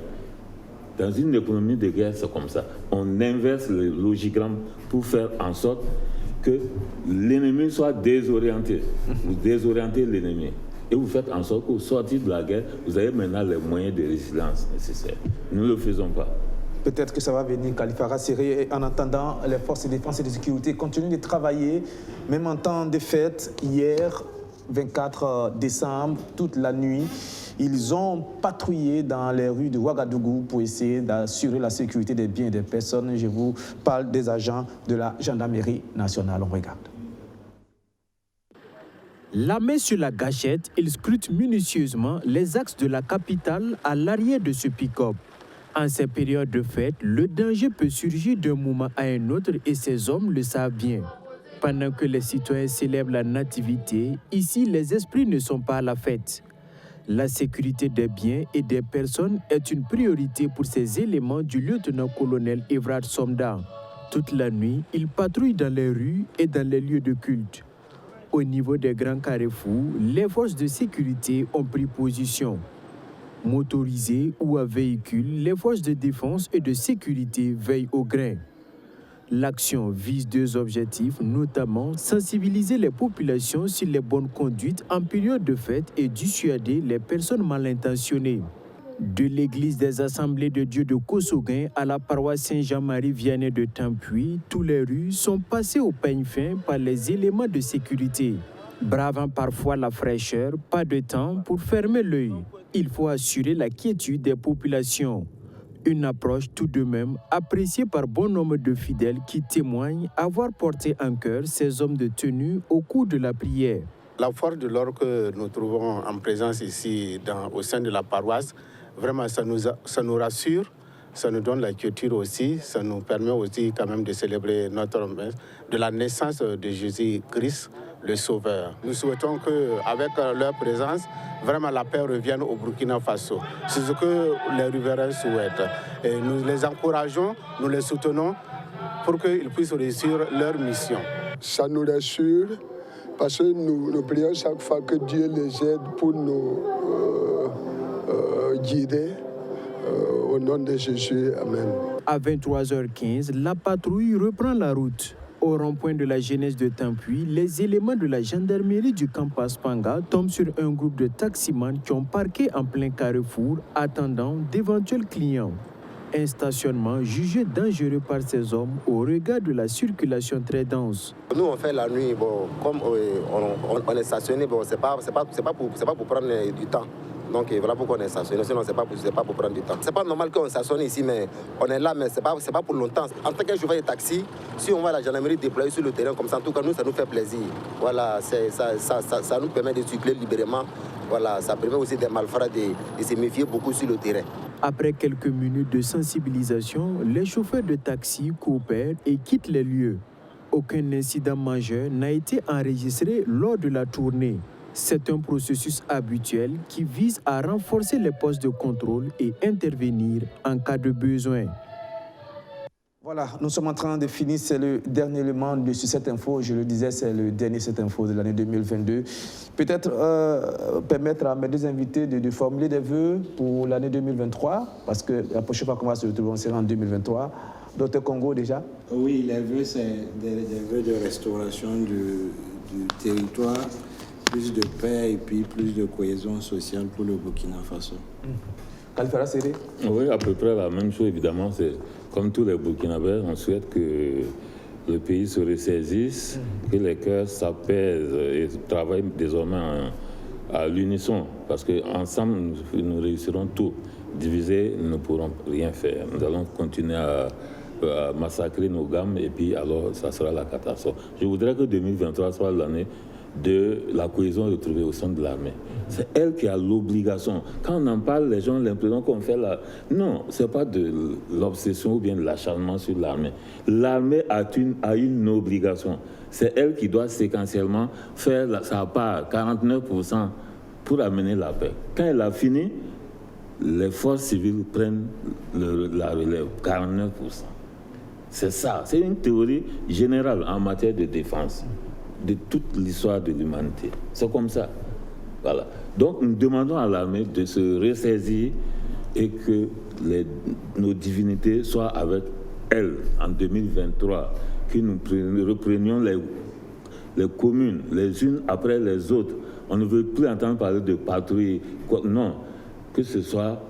Dans une économie de guerre, c'est comme ça. On inverse le logigramme pour faire en sorte que l'ennemi soit désorienté. Vous désorientez l'ennemi. Et vous faites en sorte qu'au sortir de la guerre, vous avez maintenant les moyens de résilience nécessaires. Nous ne le faisons pas. Peut-être que ça va venir, Khalifa Rassiré. En attendant, les forces de défense et de sécurité continuent de travailler, même en temps de fête. Hier, 24 décembre, toute la nuit, ils ont patrouillé dans les rues de Ouagadougou pour essayer d'assurer la sécurité des biens et des personnes. Je vous parle des agents de la gendarmerie nationale. On regarde. La main sur la gâchette, ils scrutent minutieusement les axes de la capitale à l'arrière de ce pick-up. En ces périodes de fête, le danger peut surgir d'un moment à un autre et ces hommes le savent bien. Pendant que les citoyens célèbrent la nativité, ici, les esprits ne sont pas à la fête. La sécurité des biens et des personnes est une priorité pour ces éléments du lieutenant-colonel Evrard Somda. Toute la nuit, ils patrouillent dans les rues et dans les lieux de culte. Au niveau des grands carrefours, les forces de sécurité ont pris position. Motorisées ou à véhicule, les forces de défense et de sécurité veillent au grain. L'action vise deux objectifs, notamment sensibiliser les populations sur les bonnes conduites en période de fête et dissuader les personnes mal intentionnées. De l'église des Assemblées de Dieu de Kossoguin à la paroisse Saint-Jean-Marie Vianney de Tampuy, toutes les rues sont passées au peigne fin par les éléments de sécurité. Bravant parfois la fraîcheur, pas de temps pour fermer l'œil. Il faut assurer la quiétude des populations. Une approche tout de même appréciée par bon nombre de fidèles qui témoignent avoir porté en cœur ces hommes de tenue au cours de la prière. La force de l'ordre que nous trouvons en présence ici au sein de la paroisse, vraiment ça nous rassure, ça nous donne la quiétude aussi, ça nous permet aussi quand même de célébrer de la naissance de Jésus-Christ, le Sauveur. Nous souhaitons qu'avec leur présence, vraiment la paix revienne au Burkina Faso. C'est ce que les riverains souhaitent. Et nous les encourageons, nous les soutenons pour qu'ils puissent réussir leur mission. Ça nous rassure parce que nous prions chaque fois que Dieu les aide pour nous guider. Au nom de Jésus, Amen. À 23h15, la patrouille reprend la route. Au rond-point de la jeunesse de Tampuy, les éléments de la gendarmerie du camp Paspanga tombent sur un groupe de taximans qui ont parqué en plein carrefour, attendant d'éventuels clients. Un stationnement jugé dangereux par ces hommes au regard de la circulation très dense. Nous, on fait la nuit, comme on est stationné, c'est pas pour prendre du temps. Donc voilà pourquoi on est stationné, sinon c'est pas pour prendre du temps. C'est pas normal qu'on stationne ici, mais on est là, mais c'est pas pour longtemps. En tant que chauffeur de taxi, si on voit la gendarmerie déployée sur le terrain comme ça, en tout cas nous, ça nous fait plaisir. Voilà, ça nous permet de circuler librement. Voilà, ça permet aussi des malfrats de se méfier beaucoup sur le terrain. Après quelques minutes de sensibilisation, les chauffeurs de taxi coopèrent et quittent les lieux. Aucun incident majeur n'a été enregistré lors de la tournée. C'est un processus habituel qui vise à renforcer les postes de contrôle et intervenir en cas de besoin. Voilà, nous sommes en train de finir, c'est le dernier élément de cette info. Je le disais, c'est le dernier cette info de l'année 2022. Peut-être permettre à mes deux invités de formuler des vœux pour l'année 2023, parce que la prochaine fois qu'on va se retrouver, on sera en 2023. Dr Congo déjà? Oui, les vœux, c'est des vœux de restauration du territoire, plus de paix et puis plus de cohésion sociale pour le Burkina Faso. Khalifa Séré? Oui, à peu près la même chose, évidemment. C'est comme tous les Burkinabés, on souhaite que le pays se ressaisisse, que les cœurs s'apaisent et travaillent désormais à l'unisson. Parce qu'ensemble, nous réussirons tout. Divisés, nous ne pourrons rien faire. Nous allons continuer à massacrer nos gammes et puis alors ça sera la catastrophe. Je voudrais que 2023 soit l'année de la cohésion retrouvée au sein de l'armée. C'est elle qui a l'obligation. Quand on en parle, les gens ont l'impression qu'on fait la... Non, ce n'est pas de l'obsession ou bien de l'acharnement sur l'armée. L'armée a une obligation. C'est elle qui doit séquentiellement faire sa part, 49%, pour amener la paix. Quand elle a fini, les forces civiles prennent la relève, 49%. C'est ça, c'est une théorie générale en matière de défense de toute l'histoire de l'humanité. C'est comme ça. Voilà. Donc nous demandons à l'armée de se ressaisir et que nos divinités soient avec elle en 2023, que nous reprenions les communes les unes après les autres. On ne veut plus entendre parler de patrouille. Non, que ce soit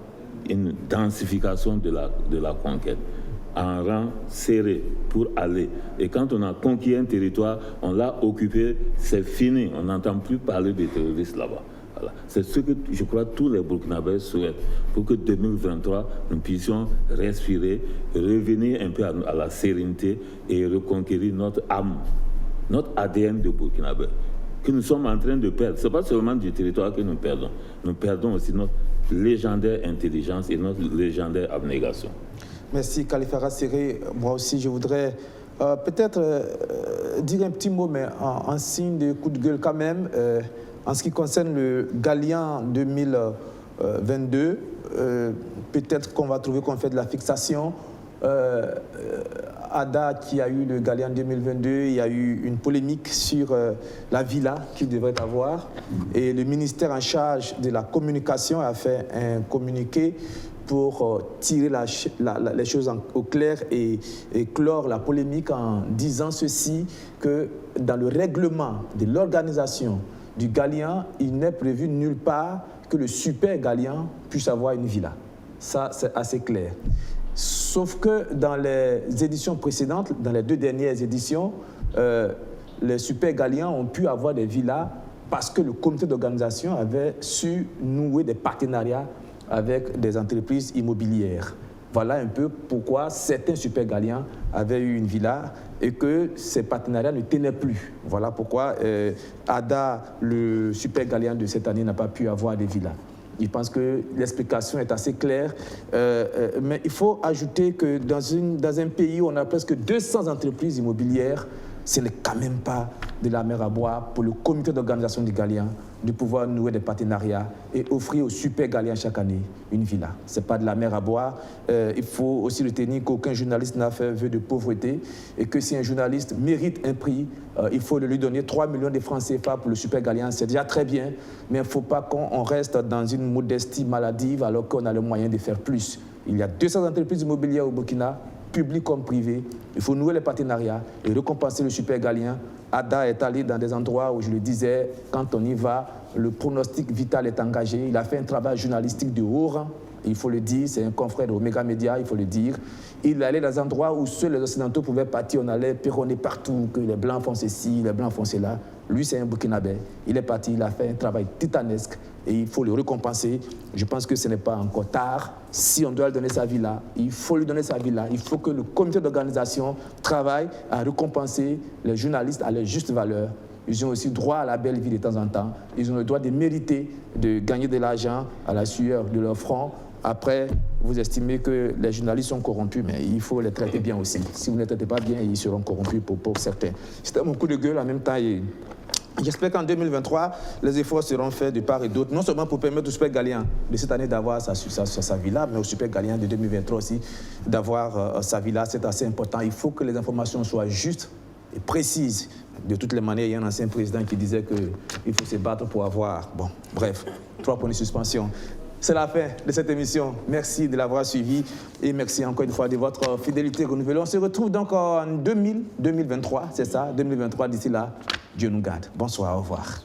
une densification de la conquête en rang serré pour aller. Et quand on a conquis un territoire, on l'a occupé, c'est fini. On n'entend plus parler des terroristes là-bas. Voilà. C'est ce que je crois tous les Burkinabés souhaitent pour que 2023, nous puissions respirer, revenir un peu à la sérénité et reconquérir notre âme, notre ADN de Burkinabé, que nous sommes en train de perdre. Ce n'est pas seulement du territoire que nous perdons aussi notre légendaire intelligence et notre légendaire abnégation. Merci Khalifa Séré. Moi aussi, je voudrais peut-être dire un petit mot, mais en signe de coup de gueule quand même, en ce qui concerne le Galian 2022. Peut-être qu'on va trouver qu'on fait de la fixation. Ada, qui a eu le Galian 2022, il y a eu une polémique sur la villa qu'il devrait avoir. Et le ministère en charge de la communication a fait un communiqué pour tirer les choses au clair et clore la polémique en disant ceci, que dans le règlement de l'organisation du Galian, il n'est prévu nulle part que le super Galian puisse avoir une villa. Ça, c'est assez clair. Sauf que dans les éditions précédentes, dans les 2 dernières éditions, les super Galians ont pu avoir des villas parce que le comité d'organisation avait su nouer des partenariats avec des entreprises immobilières. Voilà un peu pourquoi certains super Galians avaient eu une villa et que ces partenariats ne tenaient plus. Voilà pourquoi Ada, le super Galian de cette année, n'a pas pu avoir des villas. Je pense que l'explication est assez claire, mais il faut ajouter que dans un pays où on a presque 200 entreprises immobilières, ce n'est quand même pas de la mer à boire pour le comité d'organisation du Galian de pouvoir nouer des partenariats et offrir aux super Galiens chaque année une villa. Ce n'est pas de la mer à boire. Il faut aussi retenir qu'aucun journaliste n'a fait vœu de pauvreté et que si un journaliste mérite un prix, il faut lui donner 3 millions de francs CFA pour le super Galien. C'est déjà très bien, mais il ne faut pas qu'on reste dans une modestie maladive alors qu'on a le moyen de faire plus. Il y a 200 entreprises immobilières au Burkina, publiques comme privées. Il faut nouer les partenariats et récompenser le super Galien. Ada est allé dans des endroits où, je le disais, quand on y va, le pronostic vital est engagé. Il a fait un travail journalistique de haut rang, il faut le dire, c'est un confrère de Omega Media, il faut le dire. Il allait dans des endroits où seuls les Occidentaux pouvaient partir, on allait perronner partout, que les Blancs font ceci, les Blancs font cela. Lui, c'est un Burkinabé. Il est parti, il a fait un travail titanesque et il faut le récompenser. Je pense que ce n'est pas encore tard. Si on doit lui donner sa villa, il faut lui donner sa villa. Il faut que le comité d'organisation travaille à récompenser les journalistes à leur juste valeur. Ils ont aussi droit à la belle vie de temps en temps. Ils ont le droit de mériter de gagner de l'argent à la sueur de leur front. Après, vous estimez que les journalistes sont corrompus, mais il faut les traiter bien aussi. Si vous ne les traitez pas bien, ils seront corrompus pour certains. C'était mon coup de gueule en même temps. J'espère qu'en 2023, les efforts seront faits de part et d'autre, non seulement pour permettre au Super Galien de cette année d'avoir sa villa, mais au Super Galien de 2023 aussi d'avoir sa villa. C'est assez important. Il faut que les informations soient justes et précises. De toutes les manières, il y a un ancien président qui disait qu'il faut se battre pour avoir. Bon, bref, 3 points de suspension. C'est la fin de cette émission. Merci de l'avoir suivi et merci encore une fois de votre fidélité renouvelée. On se retrouve donc en 2023, c'est ça, 2023. D'ici là, Dieu nous garde. Bonsoir, au revoir.